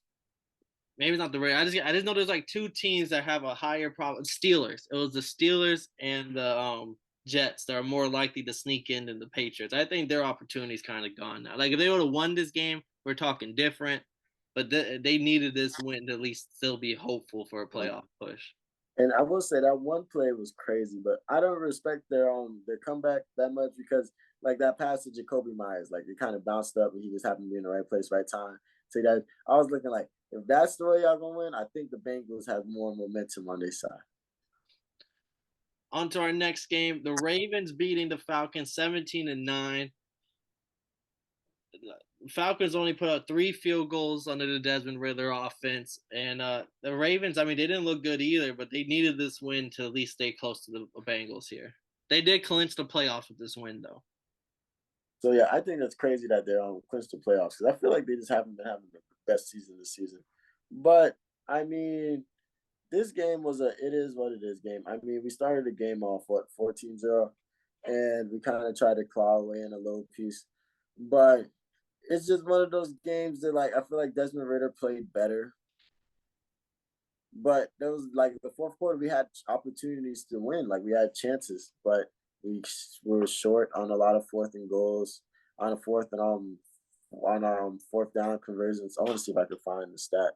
Maybe it's not the Raiders. I just know there's like two teams that have a higher problem. Steelers. It was the Steelers and the Jets that are more likely to sneak in than the Patriots. I think their opportunity's kind of gone now. Like if they would have won this game, we're talking different. But they needed this win to at least still be hopeful for a playoff push. And I will say that one play was crazy, but I don't respect their comeback that much because like that pass to Jacoby Myers, like it kind of bounced up and he just happened to be in the right place, right time. So that I was looking like if that's the way y'all gonna win, I think the Bengals have more momentum on their side. On to our next game, the Ravens beating the Falcons 17-9. Falcons only put up 3 field goals under the Desmond Ridder offense, and the Ravens. I mean, they didn't look good either, but they needed this win to at least stay close to the Bengals here. They did clinch the playoffs with this win, though. So yeah, I think that's crazy that they're on clinch the playoffs because I feel like they just haven't been having the best season this season. But I mean, this game was it is what it is game. I mean, we started the game off 14-0, and we kind of tried to claw away in a little piece, but it's just one of those games that like I feel like Desmond Ridder played better. But there was like the fourth quarter, we had opportunities to win. Like we had chances, but we were short on a lot of fourth and goals, on a fourth and fourth down conversions. I want to see if I could find the stat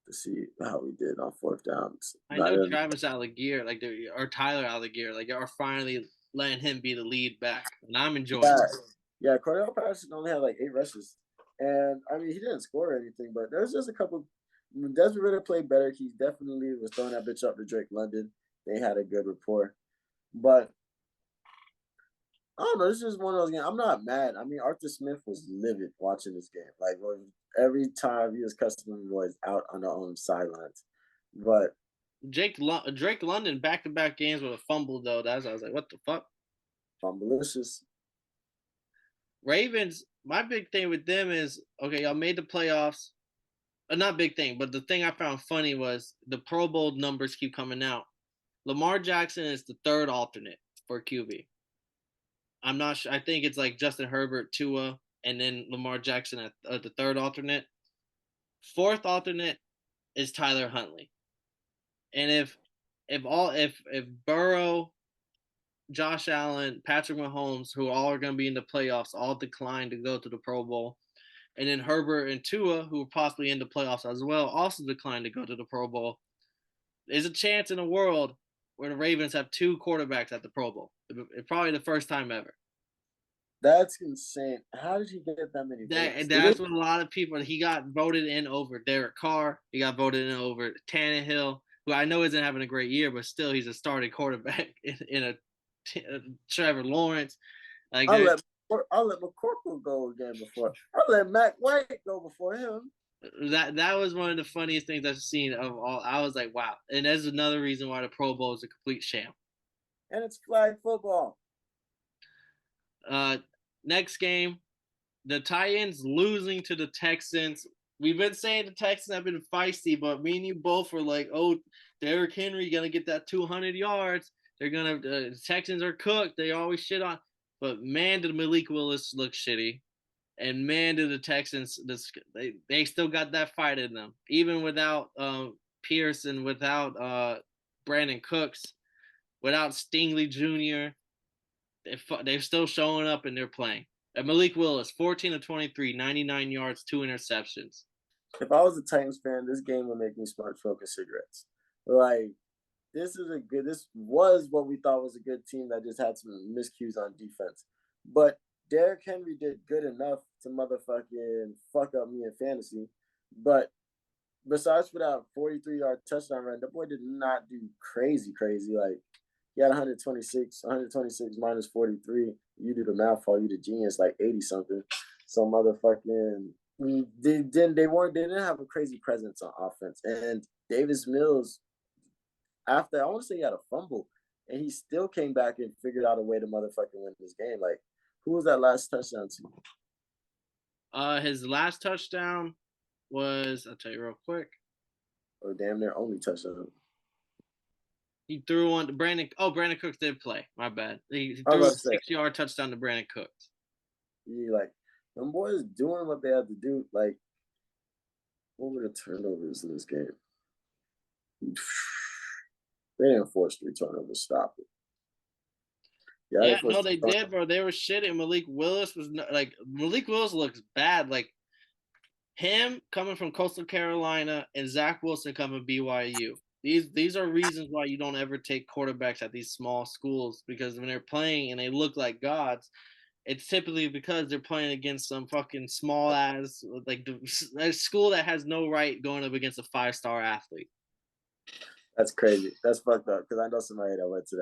to see how we did on fourth downs. I know Travis Algier, or Tyler Algier, are finally letting him be the lead back, and I'm enjoying it. Yeah, Cordell Patterson only had like 8 rushes, and I mean he didn't score anything, but there's just a couple. Desmond Ridder played better. He definitely was throwing that bitch up to Drake London. They had a good rapport, but I don't know. This is one of those games. I'm not mad. I mean, Arthur Smith was livid watching this game. Like every time he was cussing the boys out on their own sidelines, but Drake London back-to-back games with a fumble though. I was like, what the fuck? Fumblicious. Ravens. My big thing with them is okay. Y'all made the playoffs. Not big thing, but the thing I found funny was the Pro Bowl numbers keep coming out. Lamar Jackson is the third alternate for QB. I'm not sure. I think it's like Justin Herbert, Tua, and then Lamar Jackson at the third alternate. Fourth alternate is Tyler Huntley. And if Burrow, Josh Allen, Patrick Mahomes, who all are going to be in the playoffs, all decline to go to the Pro Bowl, and then Herbert and Tua, who are possibly in the playoffs as well, also declined to go to the Pro Bowl. There's a chance in the world where the Ravens have 2 quarterbacks at the Pro Bowl. It's probably the first time ever. That's insane. How did he get that many votes? That's what a lot of people. He got voted in over Derek Carr. He got voted in over Tannehill, who I know isn't having a great year, but still he's a starting quarterback in a Trevor Lawrence. Like I'll let McCorkle go again before. I'll let Mac White go before him. That was one of the funniest things I've seen of all. I was like, wow. And that's another reason why the Pro Bowl is a complete sham. And it's flag football. Next game, the Titans losing to the Texans. We've been saying the Texans have been feisty, but me and you both were like, oh, Derrick Henry going to get that 200 yards. They're going to the Texans are cooked. They always shit on. But man, did Malik Willis look shitty. And man, did the Texans, they still got that fight in them. Even without Pearson, without Brandon Cooks, without Stingley Jr., they're still showing up and they're playing. And Malik Willis, 14 of 23, 99 yards, 2 interceptions. If I was a Titans fan, this game would make me start smoking cigarettes. Like, this was what we thought was a good team that just had some miscues on defense. But Derrick Henry did good enough to motherfucking fuck up me in fantasy. But besides for that 43-yard touchdown run, the boy did not do crazy. Like, He had 126 minus 43. You do the math for you, the genius, like 80 something. So motherfucking they didn't have a crazy presence on offense. And Davis Mills, after I want to say he had a fumble, and he still came back and figured out a way to motherfucking win this game. Like, who was that last touchdown to? His last touchdown was, I'll tell you real quick. Or damn near only touchdown. He threw on to Brandon. Oh, Brandon Cooks did play. My bad. He threw a 6-yard touchdown to Brandon Cooks. Yeah, like, them boys doing what they had to do. Like, what were the turnovers in this game? They didn't force 3 turnovers. Stop it. Yeah, no, they did, bro. They were shitty. Malik Willis looks bad. Like, him coming from Coastal Carolina and Zach Wilson coming BYU. These are reasons why you don't ever take quarterbacks at these small schools, because when they're playing and they look like gods, it's typically because they're playing against some fucking small ass like a school that has no right going up against a 5-star athlete. That's crazy. That's fucked up, because I know somebody that went to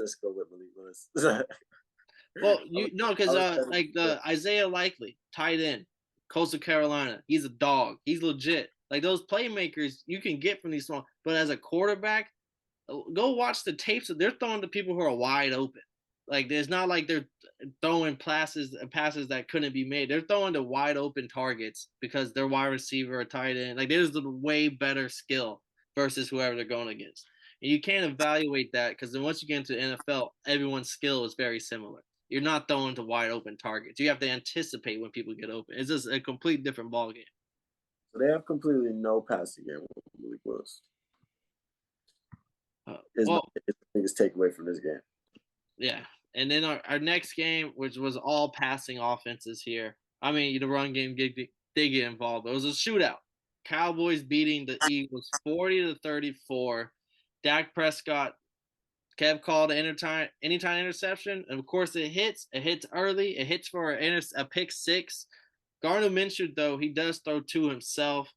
the school with Malik Willis. Well, because like the Isaiah Likely, tight end, Coastal Carolina, he's a dog. He's legit. Like, those playmakers you can get from these small, but as a quarterback, go watch the tapes. They're throwing to people who are wide open. Like, there's not like they're throwing passes that couldn't be made. They're throwing to wide open targets because they're wide receiver or tight end. Like, there's a way better skill versus whoever they're going against. And you can't evaluate that, because then once you get into the NFL, everyone's skill is very similar. You're not throwing to wide open targets. You have to anticipate when people get open. It's just a complete different ballgame. So they have completely no passing game with Malik Willis. It's the biggest takeaway from this game. Yeah. And then our next game, which was all passing offenses here. I mean, the run game they get involved. It was a shootout. Cowboys beating the Eagles 40-34. Dak Prescott kept called anytime interception. And of course it hits. It hits early. It hits for a pick 6. Gardner Minshew, though, he does throw to himself.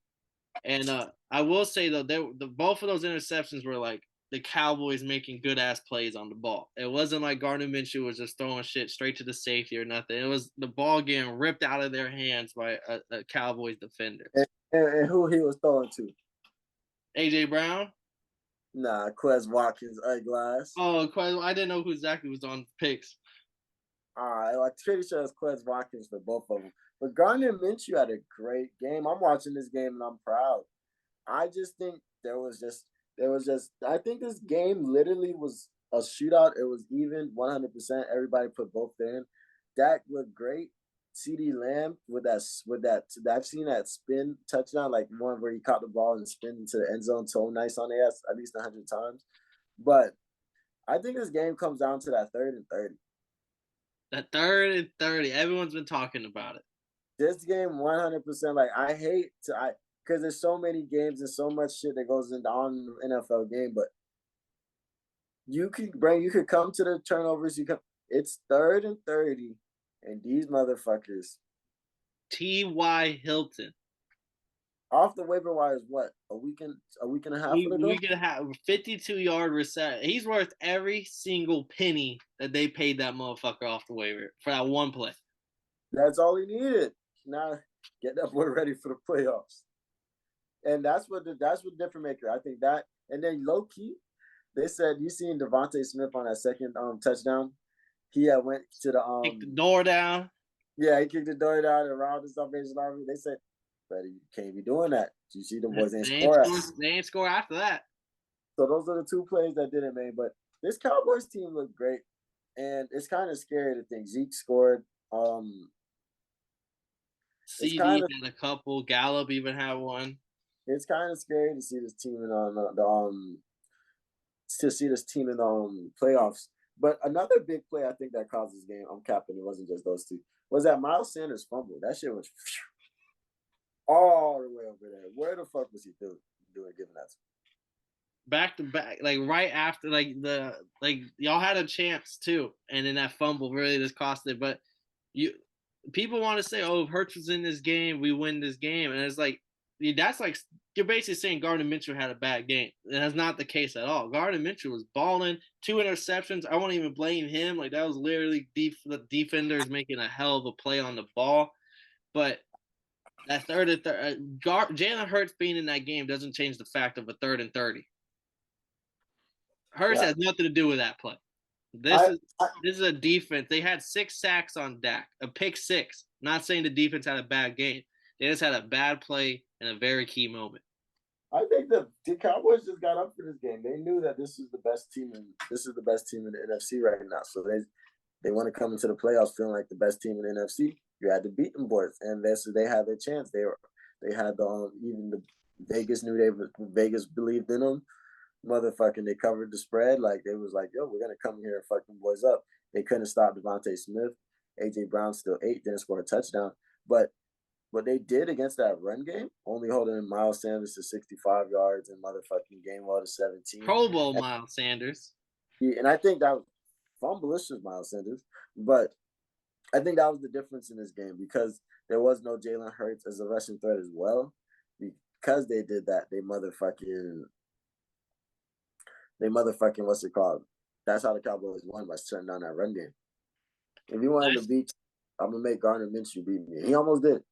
And I will say, though, both of those interceptions were like the Cowboys making good-ass plays on the ball. It wasn't like Gardner Minshew was just throwing shit straight to the safety or nothing. It was the ball getting ripped out of their hands by a Cowboys defender. And who he was throwing to? A.J. Brown? Nah, Quez Watkins, eyeglass. Oh, Quez. I didn't know who exactly was on picks. All right, I'm pretty sure it's Quez Watkins for both of them. But Gardner Minshew had a great game. I'm watching this game and I'm proud. I just think I think this game literally was a shootout. It was even 100%. Everybody put both in. Dak looked great. CeeDee Lamb with that I've seen that spin touchdown, like one where he caught the ball and spin into the end zone so nice on the ass at least 100 times. But I think this game comes down to that 3rd and 30. That 3rd and 30. Everyone's been talking about it. This game 100%. Like, I hate to because there's so many games and so much shit that goes into on the NFL game, but you could come to the turnovers. It's 3rd and 30, and these motherfuckers. T.Y. Hilton. Off the waiver wire is what? A week and a half ago? A week and a half, 52-yard reset. He's worth every single penny that they paid that motherfucker off the waiver for that one play. That's all he needed. Now get that boy ready for the playoffs. And that's what different maker. I think that, and then low key, they said you seen Devontae Smith on that second touchdown. He went to the kicked the door down. Yeah, he kicked the door down and robbed the Salvation Army. They said, but you can't be doing that. You see them boys ain't score. They ain't score after that. So those are the 2 plays that didn't make. But this Cowboys team looked great, and it's kind of scary to think Zeke scored. CD had a couple. Gallup even had one. It's kind of scary to see this team in the playoffs. But another big play I think that caused this game, I'm capping, it wasn't just those 2, was that Miles Sanders fumble. That shit was all the way over there. Where the fuck was he doing giving that to? Back to back, like right after, y'all had a chance too, and then that fumble really just cost it. But people want to say, "Oh, if Hurts was in this game, we win this game," and it's like that's like you're basically saying Gardner Minshew had a bad game. That's not the case at all. Gardner Minshew was balling, 2 interceptions. I won't even blame him. Like that was literally the defenders making a hell of a play on the ball. But that Jalen Hurts being in that game doesn't change the fact of a 3rd and 30. Hurts has nothing to do with that play. This is a defense. They had 6 sacks on Dak, a pick 6. Not saying the defense had a bad game. They just had a bad play in a very key moment. I think the Cowboys just got up for this game. They knew that this is the best team in the NFC right now. So they want to come into the playoffs feeling like the best team in the NFC. You had to beat them boys, and they had their chance. They had even the Vegas believed in them. Motherfucking, they covered the spread. Like they was like, yo, we're gonna come here and fuck them boys up. They couldn't stop Devontae Smith. AJ Brown still 8, didn't score a touchdown. But what they did against that run game, only holding Miles Sanders to 65 yards and motherfucking Gainwell to 17. Pro Bowl Miles Sanders. And I think that was fumblicious Miles Sanders. But I think that was the difference in this game because there was no Jalen Hurts as a rushing threat as well. Because they did that, they motherfucking what's it called? That's how the Cowboys won, by shutting down that run game. If you wanted to beat, I'm gonna make Gardner Minshew beat me. He almost did.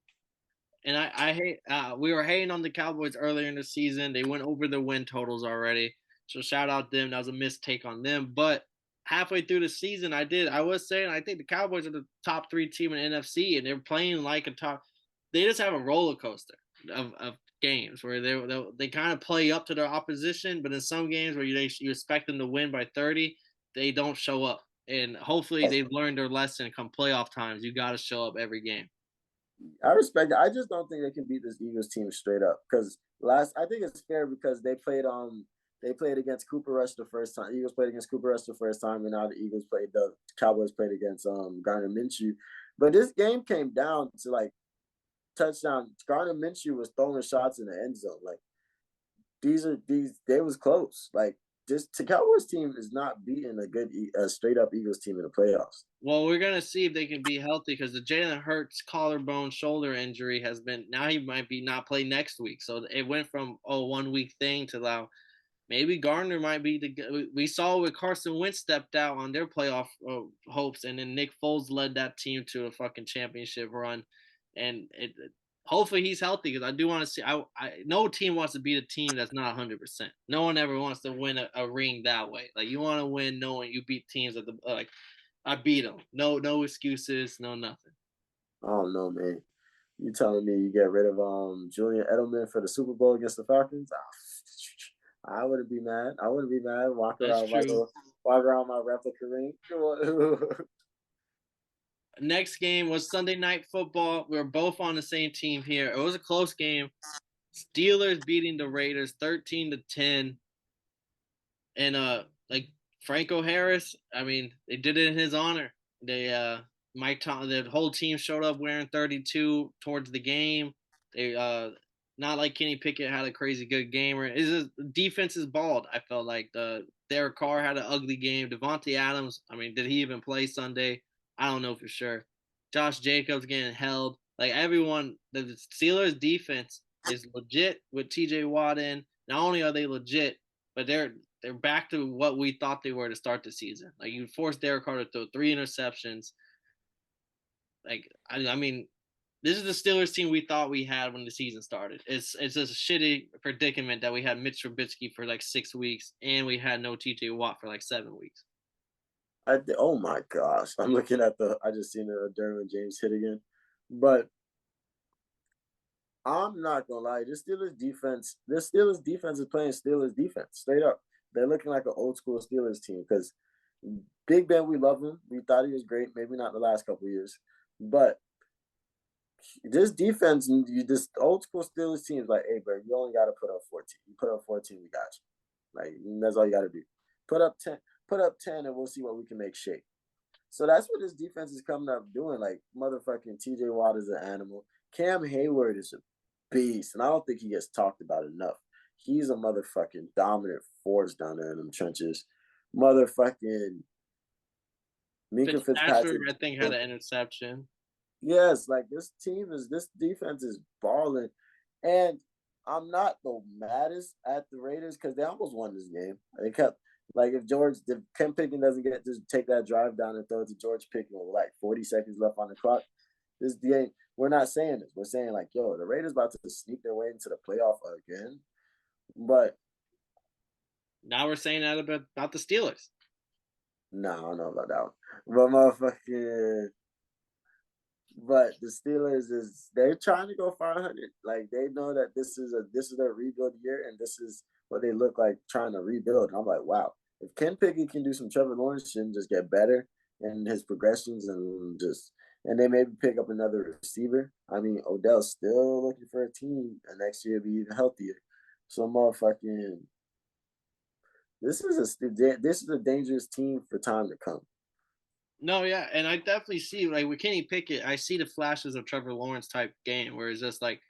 And I hate. We were hating on the Cowboys earlier in the season. They went over the win totals already. So shout out them. That was a mistake on them. But halfway through the season, I was saying I think the Cowboys are the top 3 team in the NFC, and they're playing like a top. They just have a roller coaster of games where they kind of play up to their opposition, but in some games where you expect them to win by 30, they don't show up. And hopefully they've learned their lesson. Come playoff times, you got to show up every game. I respect it. I just don't think they can beat this Eagles team straight up because I think it's fair because they played against Cooper Rush the first time. Eagles played against Cooper Rush the first time, and now the Cowboys played against Gardner Minshew. But this game came down to like touchdown. Gardner Minshew was throwing shots in the end zone. Like they was close. Like the Cowboys team is not beating a straight up Eagles team in the playoffs. Well, we're gonna see if they can be healthy because the Jalen Hurts collarbone shoulder injury has been now he might be not play next week. So it went from 1 week thing to now maybe Gardner might be we saw with Carson Wentz stepped out on their playoff hopes, and then Nick Foles led that team to a fucking championship run, and hopefully he's healthy because I do want to see. No team wants to beat a team that's not 100%. No one ever wants to win a ring that way. Like you want to win knowing you beat teams at I beat them. No excuses, no nothing. Oh no, man! You telling me you get rid of Julian Edelman for the Super Bowl against the Falcons? I wouldn't be mad. Walk around my replica ring. Next game was Sunday Night Football. We were both on the same team here. It was a close game. Steelers beating the Raiders 13-10. And Franco Harris, I mean, they did it in his honor. The whole team showed up wearing 32 towards the game. They not like Kenny Pickett had a crazy good game. The defense is bald. I felt like Derek Carr had an ugly game. Devontae Adams, I mean, did he even play Sunday? I don't know for sure. Josh Jacobs getting held. Like everyone, the Steelers defense is legit with TJ Watt in. Not only are they legit, but they're back to what we thought they were to start the season. Like you forced Derek Carr to throw 3 interceptions. Like I mean, this is the Steelers team we thought we had when the season started. It's just a shitty predicament that we had Mitch Trubisky for like 6 weeks and we had no TJ Watt for like 7 weeks. Oh my gosh! I'm looking at I just seen the Derwin James hit again, but I'm not gonna lie. This Steelers defense is playing Steelers defense straight up. They're looking like an old school Steelers team because Big Ben, we love him. We thought he was great. Maybe not the last couple of years, but this defense, this old school Steelers team is like, hey, bro, you only got to put up 14. You put up 14, we got you. Like that's all you got to do. Put up 10, and we'll see what we can make shake. So that's what this defense is coming up doing. Like motherfucking TJ Watt is an animal. Cam Hayward is a beast, and I don't think he gets talked about enough. He's a motherfucking dominant force down there in them trenches. Motherfucking Minka Fitzpatrick, I think, had an interception. Yes, like this defense is balling. And I'm not the maddest at the Raiders because they almost won this game. They kept if Ken Pickens doesn't get just take that drive down and throw it to George Pickens with like 40 seconds left on the clock, this game we're not saying this. We're saying like, yo, the Raiders about to sneak their way into the playoff again. But now we're saying that about the Steelers. No, I don't know about that one. But the Steelers they're trying to go 500. Like they know that this is their rebuild year, and this is what they look like trying to rebuild. And I'm like, wow, if Ken Pickett can do some Trevor Lawrence shit and just get better in his progressions and they maybe pick up another receiver. I mean, Odell's still looking for a team, and next year be even healthier. So motherfucking, this is a dangerous team for time to come. No, yeah, and I definitely see like with Kenny Pickett, I see the flashes of Trevor Lawrence type game where it's just like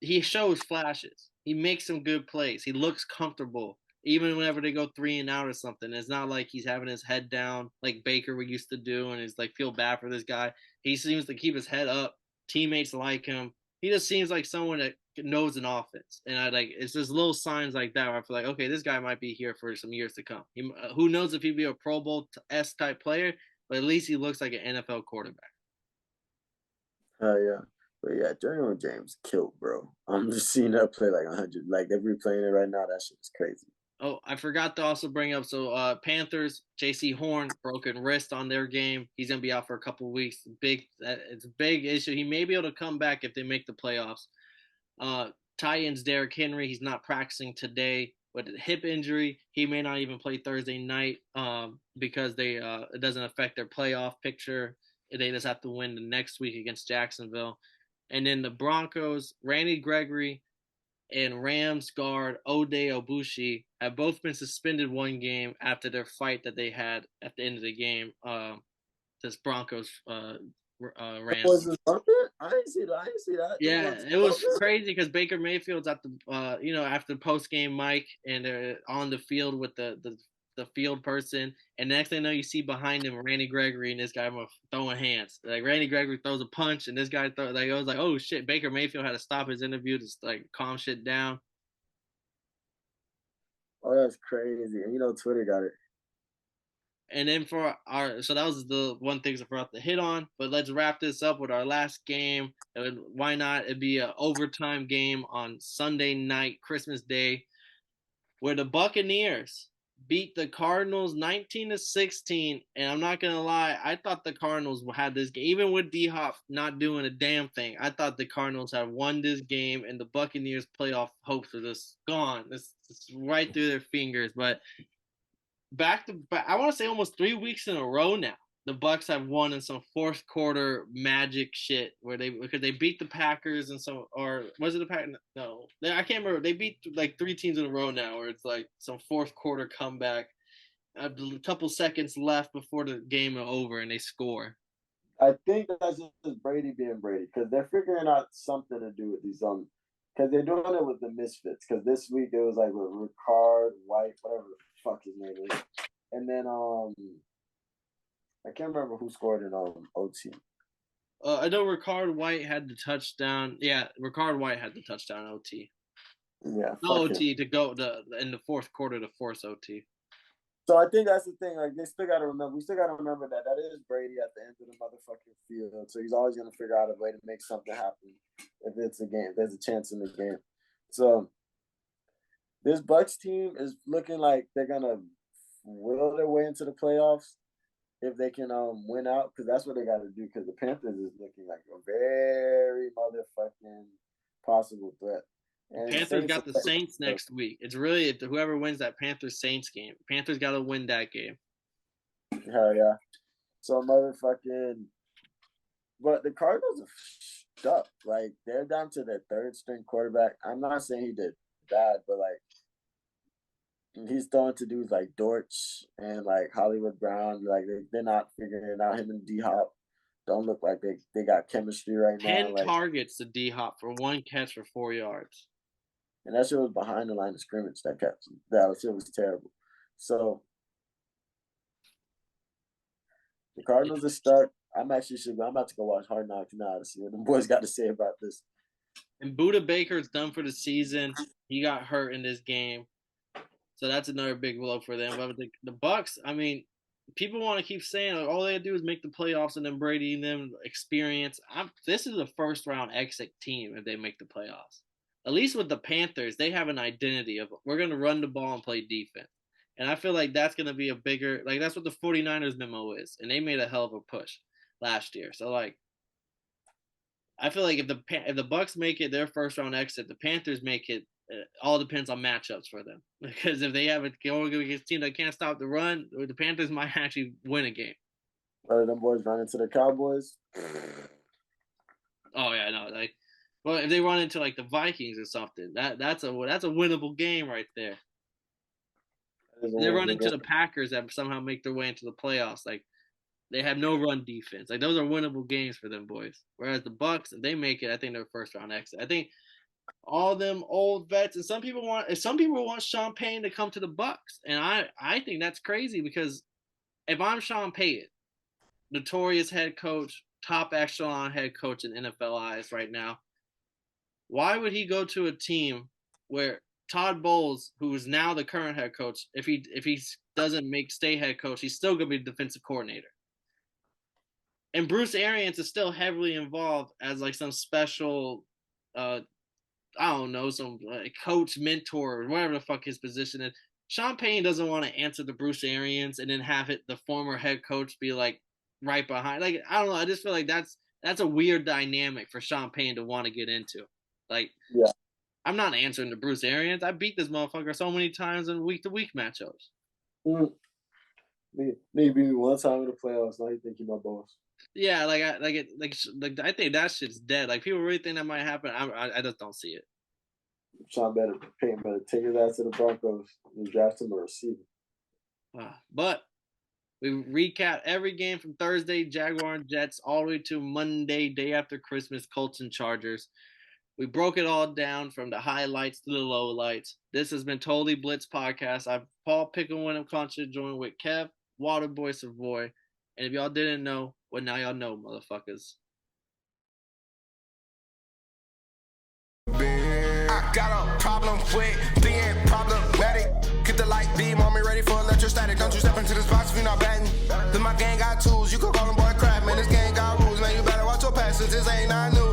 he shows flashes. He makes some good plays. He looks comfortable. Even whenever they go 3-and-out or something, it's not like he's having his head down like Baker we used to do, and he's like feel bad for this guy. He seems to keep his head up. Teammates like him. He just seems like someone that knows an offense, and it's just little signs like that where I feel like, okay, this guy might be here for some years to come. Who knows if he'd be a Pro Bowl S type player, but at least he looks like an NFL quarterback. Yeah. But yeah, Daniel James killed, bro. I'm just seeing that play like 100. Like they're replaying it right now. That shit is crazy. Oh, I forgot to also bring up. So Panthers, J.C. Horn, broken wrist on their game. He's gonna be out for a couple of weeks. It's a big issue. He may be able to come back if they make the playoffs. Titans, Derrick Henry, he's not practicing today with a hip injury. He may not even play Thursday night because it doesn't affect their playoff picture. They just have to win the next week against Jacksonville. And then the Broncos, Randy Gregory and Rams guard Ode Obushi have both been suspended one game after their fight that they had at the end of the game. This Broncos Rams. I didn't see that. Yeah, it was crazy because Baker Mayfield's at the after the post game mic, and they're on the field with the field person, and next thing you know, you see behind him Randy Gregory and this guy throwing hands. Like Randy Gregory throws a punch, and this guy I was like, oh shit! Baker Mayfield had to stop his interview to like calm shit down. Oh, that's crazy! And Twitter got it. And then so that was the one thing I forgot to hit on. But let's wrap this up with our last game. Why not? It'd be an overtime game on Sunday night, Christmas Day, where the Buccaneers beat the Cardinals 19-16. And I'm not gonna lie, I thought the Cardinals had this game, even with D-Hop not doing a damn thing. I thought the Cardinals had won this game, and the Buccaneers' playoff hopes are just gone. It's right through their fingers. But back to back, I want to say almost 3 weeks in a row now, the Bucs have won in some fourth quarter magic shit because they beat the Packers and or was it the Packers? No, I can't remember. They beat like 3 teams in a row now, where it's like some fourth quarter comeback, a couple seconds left before the game is over, and they score. I think that's just Brady being Brady because they're figuring out something to do with these because they're doing it with the misfits. Because this week it was like with Ricard White, whatever the fuck his name is, and then I can't remember who scored in OT. I know Ricard White had the touchdown. Yeah, Ricard White had the touchdown OT. Yeah, no OT to go in the fourth quarter to force OT. So I think that's the thing. Like we still got to remember that is Brady at the end of the motherfucking field. So he's always gonna figure out a way to make something happen if it's a game. If there's a chance in the game. So this Bucs team is looking like they're gonna will their way into the playoffs if they can win out, because that's what they got to do. Because the Panthers is looking like a very motherfucking possible threat. And Panthers got the Saints next week. It's really whoever wins that Panthers-Saints game. Panthers got to win that game. Hell yeah. So motherfucking, but the Cardinals are stuck. Like they're down to their third string quarterback. I'm not saying he did bad, but like he's throwing to dudes like Dortch and like Hollywood Brown. Like they're not figuring it out. Him and D-Hop don't look like they got chemistry right now. 10 targets to D-Hop for 1 catch for 4 yards. And that shit was behind the line of scrimmage. That shit was terrible. So the Cardinals are stuck. I'm about to go watch Hard Knocks now to see what the boys got to say about this. And Budda Baker's done for the season. He got hurt in this game. So that's another big blow for them. But the Bucks, I mean, people want to keep saying all they do is make the playoffs and then Brady and them experience. This is a first-round exit team if they make the playoffs. At least with the Panthers, they have an identity of we're going to run the ball and play defense. And I feel like that's going to be a bigger – like that's what the 49ers memo is. And they made a hell of a push last year. So, like, I feel like if the Bucks make it their first-round exit, the Panthers make it, all depends on matchups for them. Because if they have a team that can't stop the run, the Panthers might actually win a game. Are them boys run into the Cowboys? Oh yeah, no. Like, well, if they run into like the Vikings or something, that's a winnable game right there. If they run into the Packers that somehow make their way into the playoffs, like they have no run defense. Like those are winnable games for them boys. Whereas the Bucks, if they make it, I think they're first round exit. I think all them old vets, and some people want Sean Payton to come to the Bucks, and I think that's crazy because if I'm Sean Payton, notorious head coach, top echelon head coach in NFL eyes right now, why would he go to a team where Todd Bowles, who is now the current head coach, if he doesn't stay head coach, he's still gonna be the defensive coordinator. And Bruce Arians is still heavily involved as like some special I don't know, some coach, mentor, or whatever the fuck his position is. Sean Payton doesn't want to answer to Bruce Arians and then have the former head coach be like right behind. Like, I don't know. I just feel like that's a weird dynamic for Sean Payton to want to get into. Like, yeah, I'm not answering to Bruce Arians. I beat this motherfucker so many times in week-to-week matchups. Me beat me one time in the playoffs. Now you think you're my boss. Yeah, I think that shit's dead. Like people really think that might happen. I just don't see it. Sean Payton better take his ass to the Broncos and draft him a receiver. But we recap every game from Thursday, Jaguar and Jets, all the way to Monday, day after Christmas, Colts and Chargers. We broke it all down from the highlights to the lowlights. This has been Totally Blitz Podcast. I'm Paul Pickle when I'm conscious, joined with Kev, Waterboy Savoy. And if y'all didn't know, well, now y'all know, motherfuckers. I got a problem with being problematic. Get the light beam on me, ready for electrostatic. Don't you step into this box if you're not batting. Then my gang got tools, you can call them boy crap. Man, this gang got rules, man, you better watch your passes. This ain't not new.